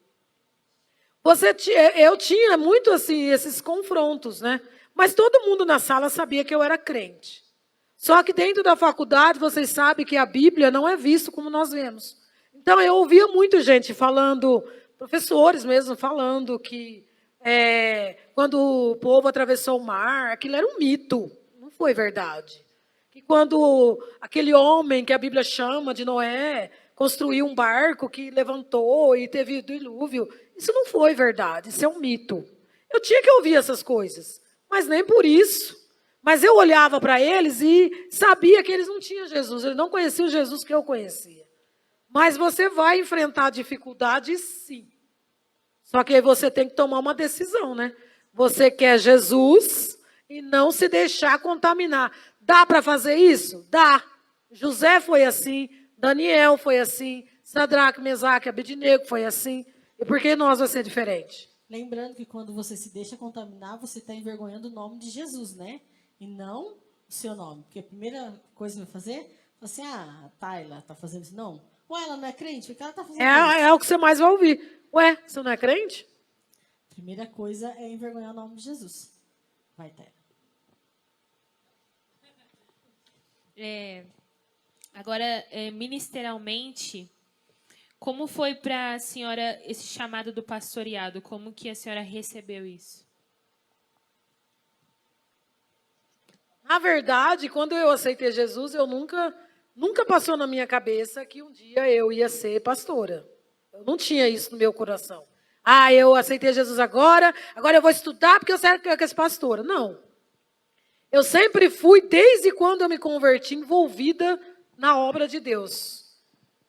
S3: Eu tinha muito assim, esses confrontos, né? Mas todo mundo na sala sabia que eu era crente. Só que dentro da faculdade, vocês sabem que a Bíblia não é visto como nós vemos. Então, eu ouvia muito gente falando, professores mesmo, falando que quando o povo atravessou o mar, aquilo era um mito, não foi verdade. Que quando aquele homem que a Bíblia chama de Noé, construiu um barco que levantou e teve dilúvio, isso não foi verdade, isso é um mito. Eu tinha que ouvir essas coisas, mas nem por isso. Mas eu olhava para eles e sabia que eles não tinham Jesus, eles não conheciam o Jesus que eu conhecia. Mas você vai enfrentar dificuldades, sim. Só que aí você tem que tomar uma decisão, né? Você quer Jesus e não se deixar contaminar. Dá para fazer isso? Dá. José foi assim, Daniel foi assim, Sadraque, Mesaque, Abednego foi assim. E por que nós vai ser diferente?
S2: Lembrando que quando você se deixa contaminar, você está envergonhando o nome de Jesus, né? E não o seu nome. Porque a primeira coisa que vai fazer, assim, a Tayla está fazendo isso. Não. Ué, ela não é crente? O que ela está fazendo isso?
S3: É o que você mais vai ouvir. Ué, você não é crente?
S2: Primeira coisa é envergonhar o nome de Jesus. Vai, Tayla.
S4: Agora, ministerialmente, como foi para a senhora esse chamado do pastoreado? Como que a senhora recebeu isso?
S3: Na verdade, quando eu aceitei Jesus, eu nunca nunca passou na minha cabeça que um dia eu ia ser pastora. Eu não tinha isso no meu coração. Ah, eu aceitei Jesus agora eu vou estudar porque eu sei que eu quero ser pastora. Não. Eu sempre fui, desde quando eu me converti, envolvida na obra de Deus.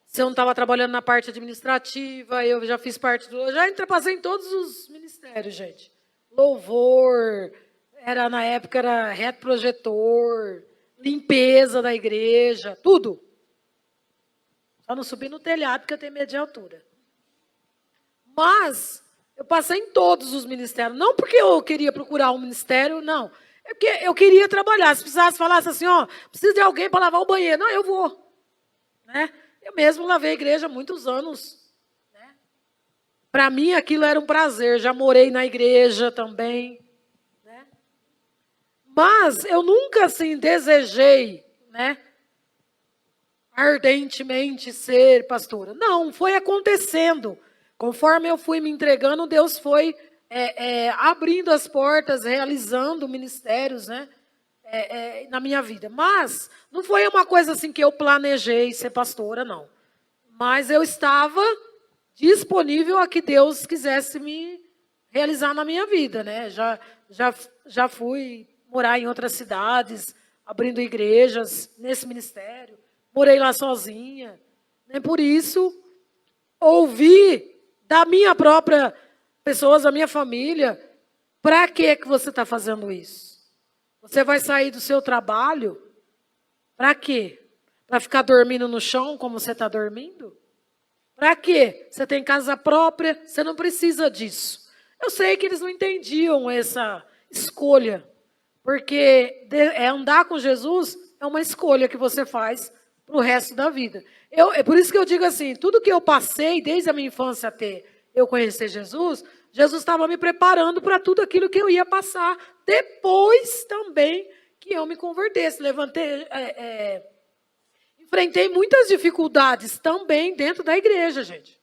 S3: Se eu não estava trabalhando na parte administrativa, eu já fiz parte eu já passei em todos os ministérios, gente. Louvor, na época era reto projetor, limpeza da igreja, tudo. Só não subi no telhado porque eu tenho medo de altura. Mas eu passei em todos os ministérios. Não porque eu queria procurar um ministério, não. É porque eu queria trabalhar. Se precisasse falar assim, ó, preciso de alguém para lavar o banheiro. Não, eu vou. Né? Eu mesmo lavei a igreja há muitos anos. Né? Para mim aquilo era um prazer. Já morei na igreja também. Né? Mas eu nunca assim desejei, né, ardentemente ser pastora. Não, foi acontecendo. Conforme eu fui me entregando, Deus foi abrindo as portas, realizando ministérios, né, na minha vida. Mas não foi uma coisa assim que eu planejei ser pastora, não. Mas eu estava disponível a que Deus quisesse me realizar na minha vida, né? Já fui morar em outras cidades, abrindo igrejas nesse ministério. Morei lá sozinha. Nem por isso ouvi da minha própria pessoas, da minha família, para que você está fazendo isso? Você vai sair do seu trabalho? Para quê? Para ficar dormindo no chão como você está dormindo? Para quê? Você tem casa própria, você não precisa disso. Eu sei que eles não entendiam essa escolha, porque andar com Jesus é uma escolha que você faz para o resto da vida. É por isso que eu digo assim, tudo que eu passei, desde a minha infância até eu conhecer Jesus, Jesus estava me preparando para tudo aquilo que eu ia passar depois também que eu me convertesse. Enfrentei muitas dificuldades também dentro da igreja, gente.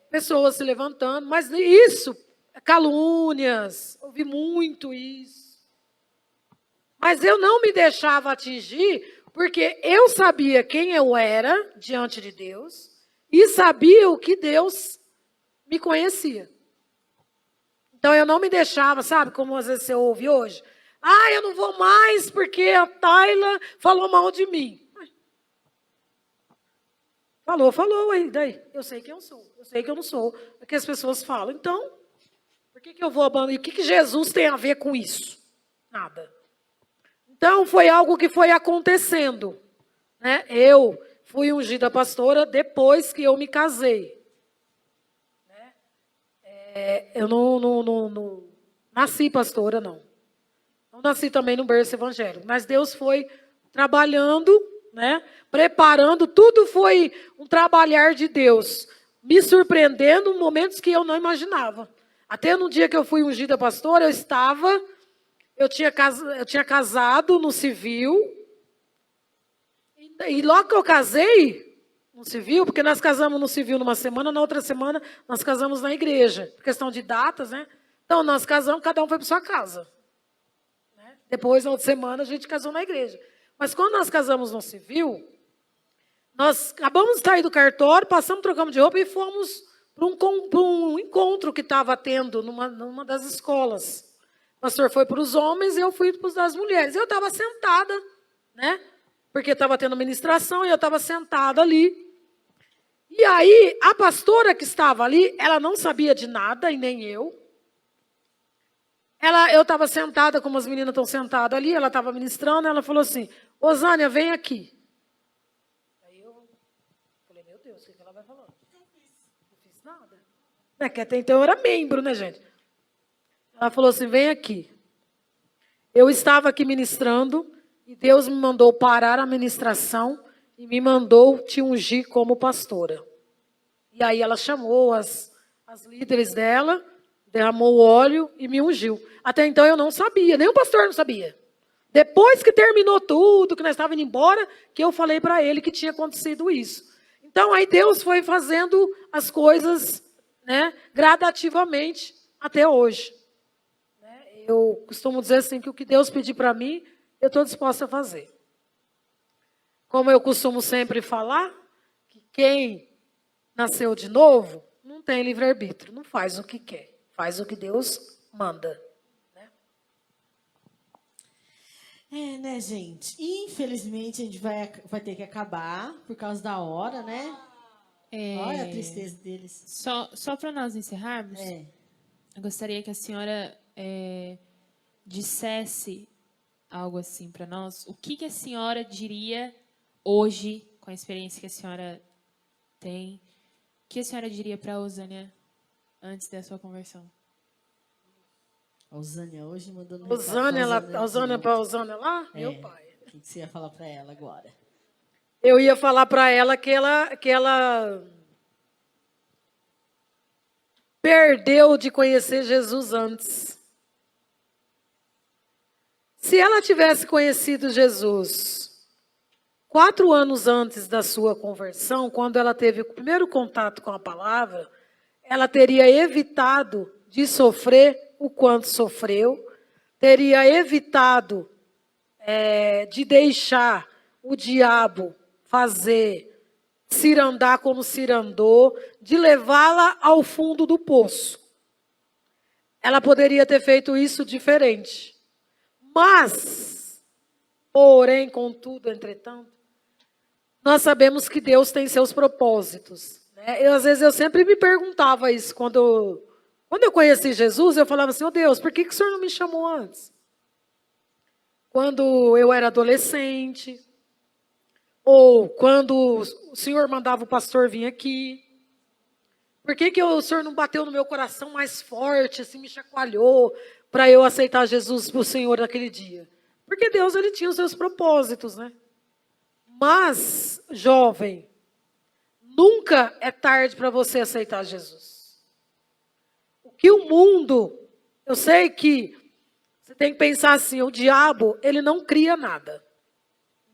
S3: Pessoas se levantando, mas isso, calúnias, ouvi muito isso. Mas eu não me deixava atingir, porque eu sabia quem eu era diante de Deus e sabia o que Deus me conhecia. Então eu não me deixava, sabe, como às vezes você ouve hoje? Ah, eu não vou mais porque a Tayla falou mal de mim. Falou, aí, daí. Eu sei quem eu sou, eu sei que eu não sou. É que as pessoas falam. Então, por que eu vou abandonar? O que Jesus tem a ver com isso? Nada. Então, foi algo que foi acontecendo. Né? Eu fui ungida pastora depois que eu me casei. Né? Eu não nasci pastora, não. Não nasci também no berço evangélico. Mas Deus foi trabalhando, né? Preparando. Tudo foi um trabalhar de Deus. Me surpreendendo em momentos que eu não imaginava. Até no dia que eu fui ungida pastora, eu tinha casado no civil, e logo que eu casei no civil, porque nós casamos no civil numa semana, na outra semana nós casamos na igreja, por questão de datas, né? Então nós casamos, cada um foi para sua casa. Né? Depois, na outra semana, a gente casou na igreja. Mas quando nós casamos no civil, nós acabamos de sair do cartório, trocamos de roupa e fomos para um encontro que estava tendo numa das escolas. O pastor foi para os homens e eu fui para as mulheres. Eu estava sentada, né? Porque estava tendo ministração e eu estava sentada ali. E aí, a pastora que estava ali, ela não sabia de nada, e nem eu. Eu estava sentada, como as meninas estão sentadas ali, ela estava ministrando, ela falou assim, Osânia, vem aqui. Aí eu falei, meu Deus, o que ela vai falando? Não fiz nada. Né? Que até então eu era membro, né, gente? Ela falou assim, vem aqui. Eu estava aqui ministrando e Deus me mandou parar a ministração e me mandou te ungir como pastora. E aí ela chamou as líderes dela, derramou o óleo e me ungiu. Até então eu não sabia, nem o pastor não sabia. Depois que terminou tudo, que nós estávamos indo embora, que eu falei para ele que tinha acontecido isso. Então aí Deus foi fazendo as coisas, né, gradativamente até hoje. Eu costumo dizer assim, que o que Deus pedir para mim, eu estou disposta a fazer. Como eu costumo sempre falar, que quem nasceu de novo não tem livre-arbítrio, não faz o que quer, faz o que Deus manda.
S2: Né, gente? Infelizmente, a gente vai ter que acabar por causa da hora, né? Olha a tristeza deles.
S4: Só para nós encerrarmos, eu gostaria que a senhora dissesse algo assim para nós. O que a senhora diria hoje, com a experiência que a senhora tem, o que a senhora diria para a Osânia antes da sua conversão?
S2: A Osânia hoje mandou no
S3: Osânia para a Osânia lá? Meu pai.
S2: O que você ia falar para ela agora?
S3: Eu ia falar para ela que ela perdeu de conhecer Jesus antes. Se ela tivesse conhecido Jesus 4 anos antes da sua conversão, quando ela teve o primeiro contato com a palavra, ela teria evitado de sofrer o quanto sofreu, teria evitado de deixar o diabo fazer cirandar como cirandou, de levá-la ao fundo do poço. Ela poderia ter feito isso diferente. Mas, porém, contudo, entretanto, nós sabemos que Deus tem seus propósitos. Né? Às vezes eu sempre me perguntava isso, quando eu conheci Jesus, eu falava assim, Deus, por que o Senhor não me chamou antes? Quando eu era adolescente, ou quando o Senhor mandava o pastor vir aqui. Por que o Senhor não bateu no meu coração mais forte, assim, me chacoalhou, para eu aceitar Jesus para o Senhor naquele dia? Porque Deus, ele tinha os seus propósitos, né? Mas, jovem, nunca é tarde para você aceitar Jesus. O que o mundo, eu sei que você tem que pensar assim, o diabo, ele não cria nada.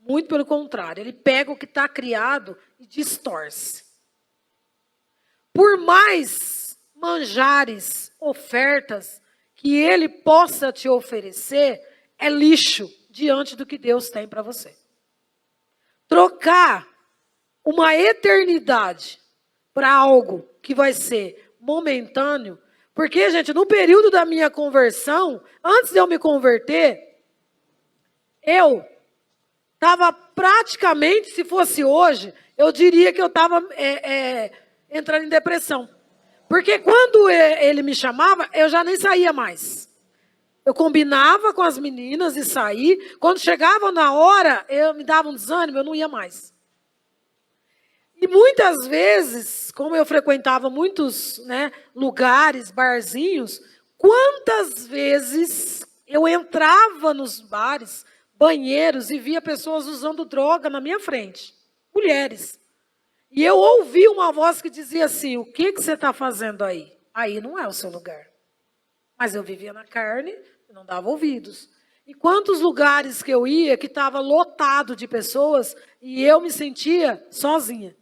S3: Muito pelo contrário, ele pega o que está criado e distorce. Por mais manjares, ofertas que ele possa te oferecer, é lixo diante do que Deus tem para você. Trocar uma eternidade para algo que vai ser momentâneo, porque, gente, no período da minha conversão, antes de eu me converter, eu estava praticamente, se fosse hoje, eu diria que eu estava entrando em depressão. Porque quando ele me chamava, eu já nem saía mais. Eu combinava com as meninas e saí. Quando chegava na hora, eu me dava um desânimo, eu não ia mais. E muitas vezes, como eu frequentava muitos lugares, barzinhos, quantas vezes eu entrava nos bares, banheiros, e via pessoas usando droga na minha frente. Mulheres. E eu ouvi uma voz que dizia assim, o que você está fazendo aí? Aí não é o seu lugar. Mas eu vivia na carne, não dava ouvidos. E quantos lugares que eu ia, que estava lotado de pessoas, e eu me sentia sozinha.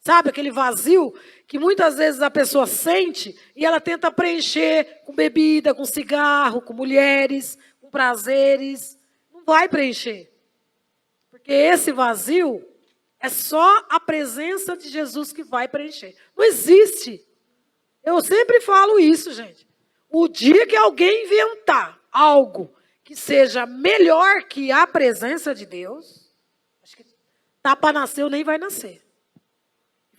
S3: Sabe, aquele vazio que muitas vezes a pessoa sente, e ela tenta preencher com bebida, com cigarro, com mulheres, com prazeres. Não vai preencher. Porque esse vazio é só a presença de Jesus que vai preencher. Não existe. Eu sempre falo isso, gente. O dia que alguém inventar algo que seja melhor que a presença de Deus, acho que tá para nascer ou nem vai nascer.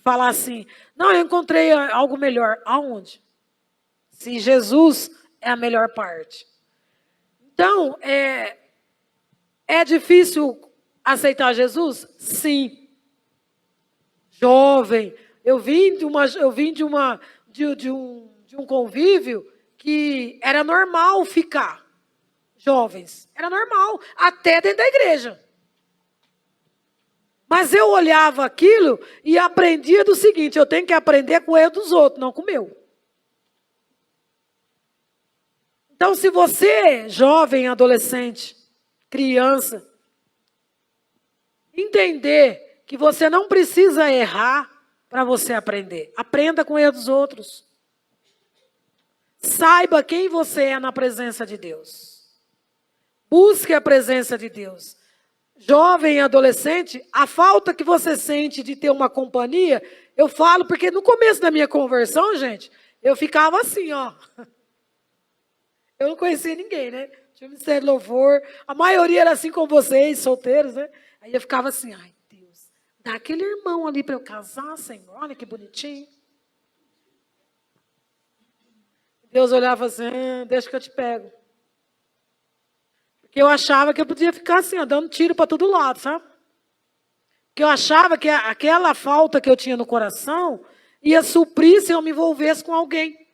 S3: Falar assim, não, eu encontrei algo melhor. Aonde? Se Jesus é a melhor parte. Então, é difícil aceitar Jesus? Sim. Jovem, eu vim de um convívio que era normal ficar. Jovens, era normal, até dentro da igreja. Mas eu olhava aquilo e aprendia do seguinte, eu tenho que aprender com o erro dos outros, não com o meu. Então, se você, jovem, adolescente, criança, entender que você não precisa errar para você aprender. Aprenda com o erro dos outros. Saiba quem você é na presença de Deus. Busque a presença de Deus. Jovem e adolescente, a falta que você sente de ter uma companhia, eu falo porque no começo da minha conversão, gente, eu ficava assim, ó. Eu não conhecia ninguém, né? Tinha ministério de louvor, a maioria era assim como vocês, solteiros, né? Aí eu ficava assim, ai Deus, dá aquele irmão ali para eu casar, Senhor, olha que bonitinho. Deus olhava assim, deixa que eu te pego. Porque eu achava que eu podia ficar assim, ó, dando tiro para todo lado, sabe? Porque eu achava que aquela falta que eu tinha no coração ia suprir se eu me envolvesse com alguém.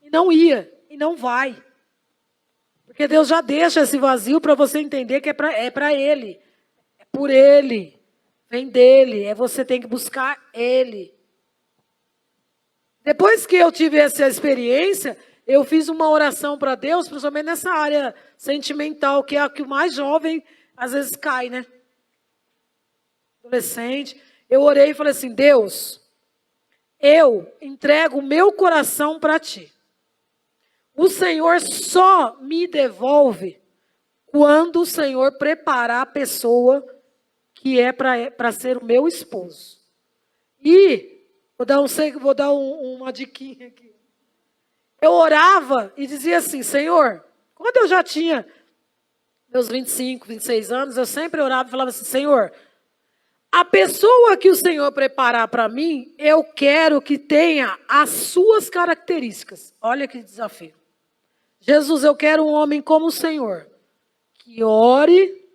S3: E não ia, e não vai. Porque Deus já deixa esse vazio para você entender que é para Ele. É por Ele. Vem dEle. Você tem que buscar Ele. Depois que eu tive essa experiência, eu fiz uma oração para Deus, principalmente nessa área sentimental, que é a que o mais jovem às vezes cai, né? Adolescente. Eu orei e falei assim, Deus, eu entrego o meu coração para Ti. O Senhor só me devolve quando o Senhor preparar a pessoa que é para ser o meu esposo. E vou dar uma diquinha aqui. Eu orava e dizia assim, Senhor, quando eu já tinha meus 25, 26 anos, eu sempre orava e falava assim, Senhor, a pessoa que o Senhor preparar para mim, eu quero que tenha as suas características. Olha que desafio. Jesus, eu quero um homem como o Senhor, que ore,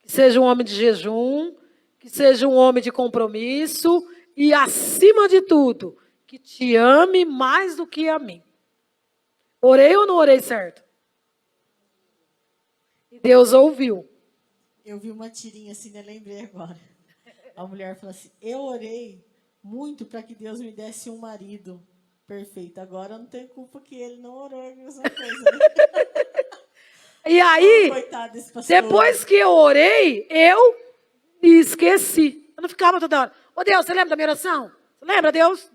S3: que seja um homem de jejum, que seja um homem de compromisso e, acima de tudo, que te ame mais do que a mim. Orei ou não orei certo? E Deus ouviu.
S2: Eu vi uma tirinha assim, né? Lembrei agora. A mulher falou assim, eu orei muito para que Deus me desse um marido perfeito. Agora eu não tenho culpa que ele não orou a mesma coisa. Né?
S3: E aí,
S2: coitado desse pastor.
S3: Depois que eu orei, eu me esqueci. Eu não ficava toda hora. Ô Deus, você lembra da minha oração? Você lembra, Deus?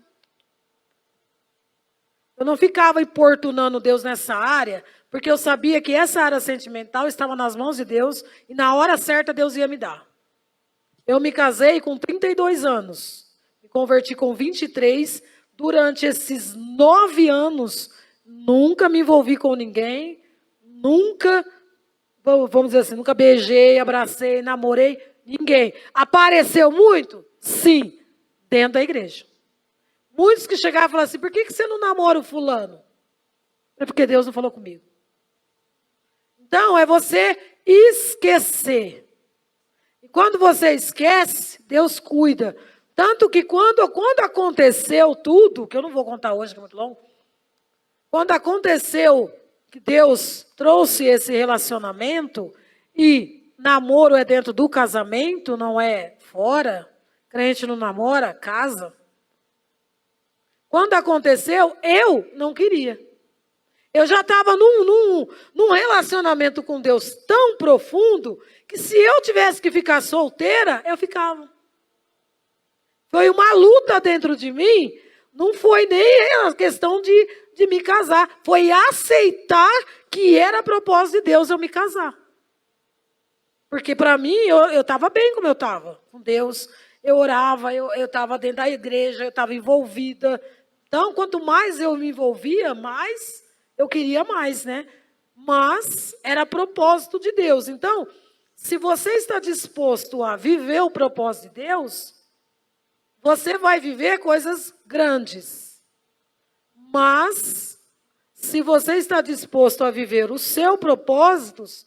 S3: Eu não ficava importunando Deus nessa área, porque eu sabia que essa área sentimental estava nas mãos de Deus e na hora certa Deus ia me dar. Eu me casei com 32 anos, me converti com 23. Durante esses 9 anos, nunca me envolvi com ninguém, nunca, vamos dizer assim, nunca beijei, abracei, namorei ninguém. Apareceu muito? Sim, dentro da igreja. Muitos que chegavam e falavam assim, por que você não namora o fulano? É porque Deus não falou comigo. Então, é você esquecer. E quando você esquece, Deus cuida. Tanto que quando aconteceu tudo, que eu não vou contar hoje, que é muito longo, quando aconteceu que Deus trouxe esse relacionamento, e namoro é dentro do casamento, não é fora, crente não namora, casa. Quando aconteceu, eu não queria. Eu já estava num relacionamento com Deus tão profundo, que se eu tivesse que ficar solteira, eu ficava. Foi uma luta dentro de mim, não foi nem a questão de me casar, foi aceitar que era propósito de Deus eu me casar. Porque para mim, eu estava bem como eu estava, com Deus, eu orava, eu estava dentro da igreja, eu estava envolvida. Então, quanto mais eu me envolvia, mais eu queria mais, né? Mas era propósito de Deus. Então, se você está disposto a viver o propósito de Deus, você vai viver coisas grandes. Mas, se você está disposto a viver os seus propósitos,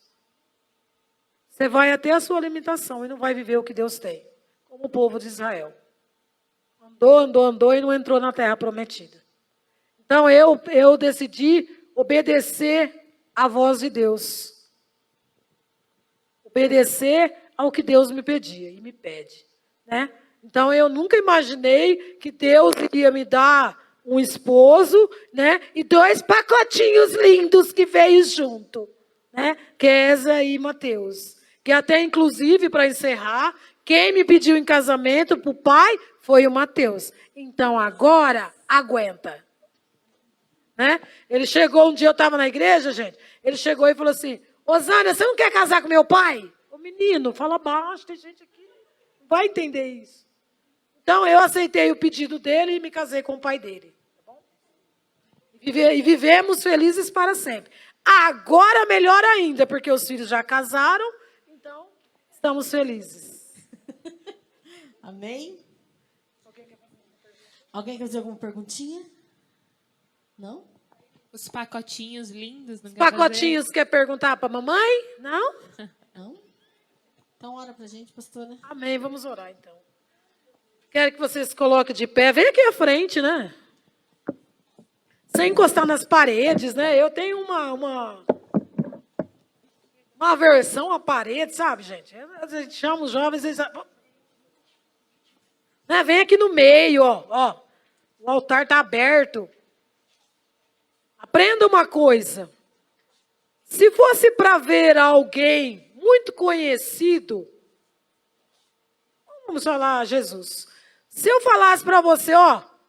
S3: você vai até a sua limitação e não vai viver o que Deus tem. Como o povo de Israel. Andou e não entrou na terra prometida. Então, eu decidi obedecer à voz de Deus. Obedecer ao que Deus me pedia e me pede, né? Então, eu nunca imaginei que Deus iria me dar um esposo, né? E 2 pacotinhos lindos que veio junto, né? Kézia e Mateus. Que até, inclusive, para encerrar, quem me pediu em casamento para o pai foi o Mateus. Então, agora, aguenta. Né? Ele chegou, um dia eu estava na igreja, gente, ele chegou e falou assim, Osânia, você não quer casar com meu pai? Ô menino, fala baixo, tem gente aqui. Não vai entender isso. Então, eu aceitei o pedido dele e me casei com o pai dele. Tá bom? E vivemos felizes para sempre. Agora, melhor ainda, porque os filhos já casaram, então, estamos felizes.
S2: Amém? Alguém quer fazer alguma perguntinha? Não?
S4: Os pacotinhos lindos. Não
S3: Os
S4: quer fazer?
S3: pacotinhos, quer perguntar para a mamãe? Não?
S2: Não? Então, ora pra gente, pastora.
S3: Amém, vamos orar então. Quero que vocês se coloquem de pé. Vem aqui à frente, né? Sem encostar nas paredes, né? Eu tenho uma aversão à parede, sabe, gente? A gente chama os jovens, eles... Né? Vem aqui no meio, ó. O altar está aberto. Aprenda uma coisa. Se fosse para ver alguém muito conhecido, vamos falar Jesus. Se eu falasse para você,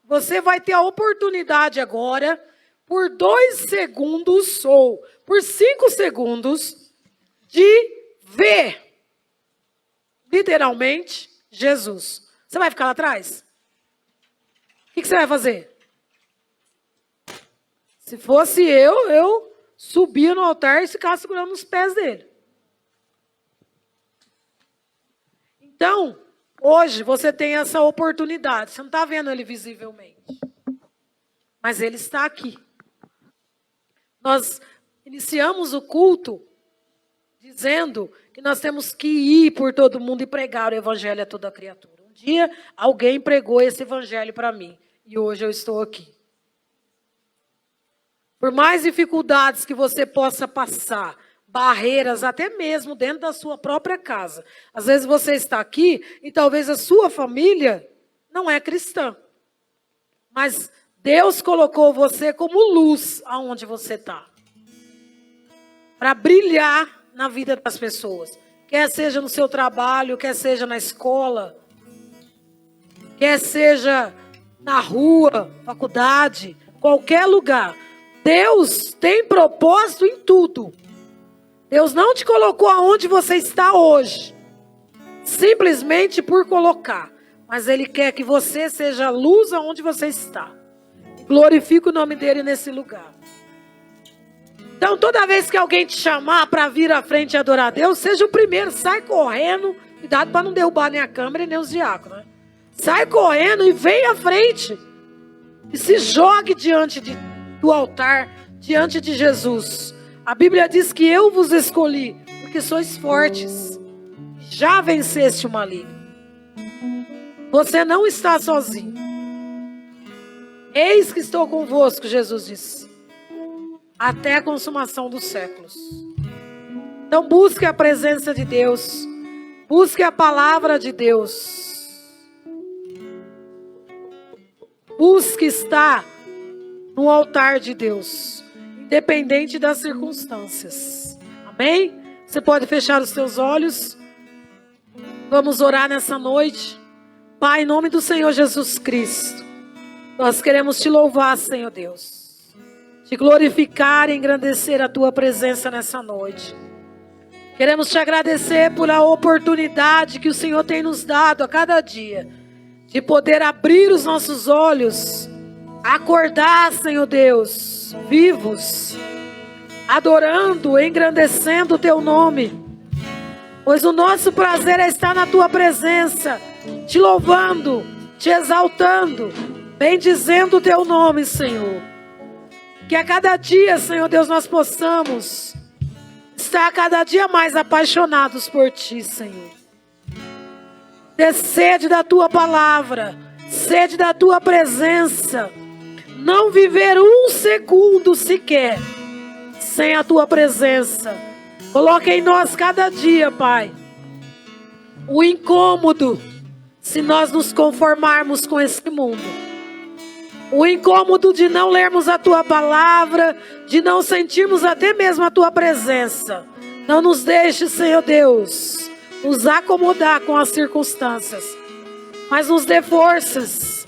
S3: você vai ter a oportunidade agora, por 2 segundos ou por 5 segundos, de ver, literalmente, Jesus. Você vai ficar lá atrás? O que você vai fazer? Se fosse eu subia no altar e ficava segurando os pés dele. Então, hoje você tem essa oportunidade. Você não está vendo ele visivelmente. Mas ele está aqui. Nós iniciamos o culto dizendo que nós temos que ir por todo mundo e pregar o evangelho a toda criatura. Um dia alguém pregou esse evangelho para mim. E hoje eu estou aqui. Por mais dificuldades que você possa passar, barreiras até mesmo dentro da sua própria casa. Às vezes você está aqui e talvez a sua família não é cristã. Mas Deus colocou você como luz aonde você está. Para brilhar na vida das pessoas. Quer seja no seu trabalho, quer seja na escola, quer seja na rua, faculdade, qualquer lugar. Deus tem propósito em tudo. Deus não te colocou aonde você está hoje, simplesmente por colocar. Mas Ele quer que você seja luz aonde você está. Glorifique o nome dEle nesse lugar. Então, toda vez que alguém te chamar para vir à frente e adorar a Deus, seja o primeiro, sai correndo. Cuidado para não derrubar nem a câmera e nem os diáconos, né? Sai correndo e vem à frente. E se jogue diante do altar, diante de Jesus. A Bíblia diz que eu vos escolhi, porque sois fortes. Já venceste o maligno. Você não está sozinho. Eis que estou convosco, Jesus disse, até a consumação dos séculos. Então busque a presença de Deus. Busque a palavra de Deus. Busque estar no altar de Deus, independente das circunstâncias. Amém? Você pode fechar os seus olhos. Vamos orar nessa noite. Pai, em nome do Senhor Jesus Cristo, nós queremos te louvar, Senhor Deus. Te glorificar e engrandecer a tua presença nessa noite. Queremos te agradecer por a oportunidade que o Senhor tem nos dado a cada dia, de poder abrir os nossos olhos, acordar, Senhor Deus, vivos, adorando, engrandecendo o teu nome, pois o nosso prazer é estar na tua presença, te louvando, te exaltando, bendizendo o teu nome, Senhor. Que a cada dia, Senhor Deus, nós possamos estar cada dia mais apaixonados por ti, Senhor. Ter sede da tua palavra, sede da tua presença. Não viver um segundo sequer sem a tua presença. Coloca em nós cada dia, Pai, o incômodo, se nós nos conformarmos com esse mundo. O incômodo de não lermos a tua palavra, de não sentirmos até mesmo a tua presença. Não nos deixe, Senhor Deus, nos acomodar com as circunstâncias, mas nos dê forças,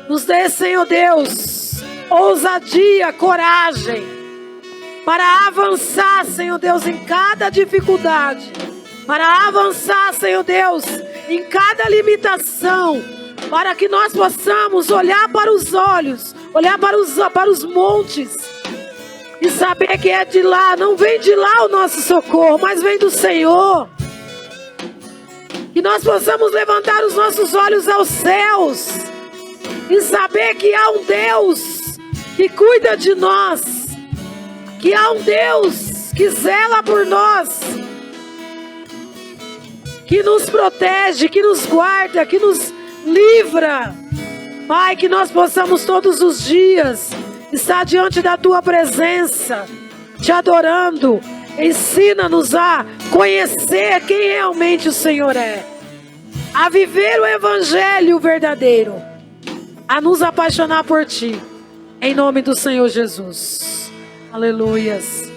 S3: nos dê, Senhor Deus, ousadia, coragem, para avançar, Senhor Deus, em cada dificuldade, para avançar, Senhor Deus, em cada limitação, para que nós possamos olhar para os olhos, olhar para os montes e saber que é de lá, não vem de lá o nosso socorro, mas vem do Senhor. Que nós possamos levantar os nossos olhos aos céus e saber que há um Deus que cuida de nós, que há um Deus que zela por nós, que nos protege, que nos guarda, que nos livra. Pai, que nós possamos todos os dias estar diante da Tua presença, te adorando. Ensina-nos a conhecer quem realmente o Senhor é, a viver o Evangelho verdadeiro, a nos apaixonar por Ti, em nome do Senhor Jesus. Aleluias.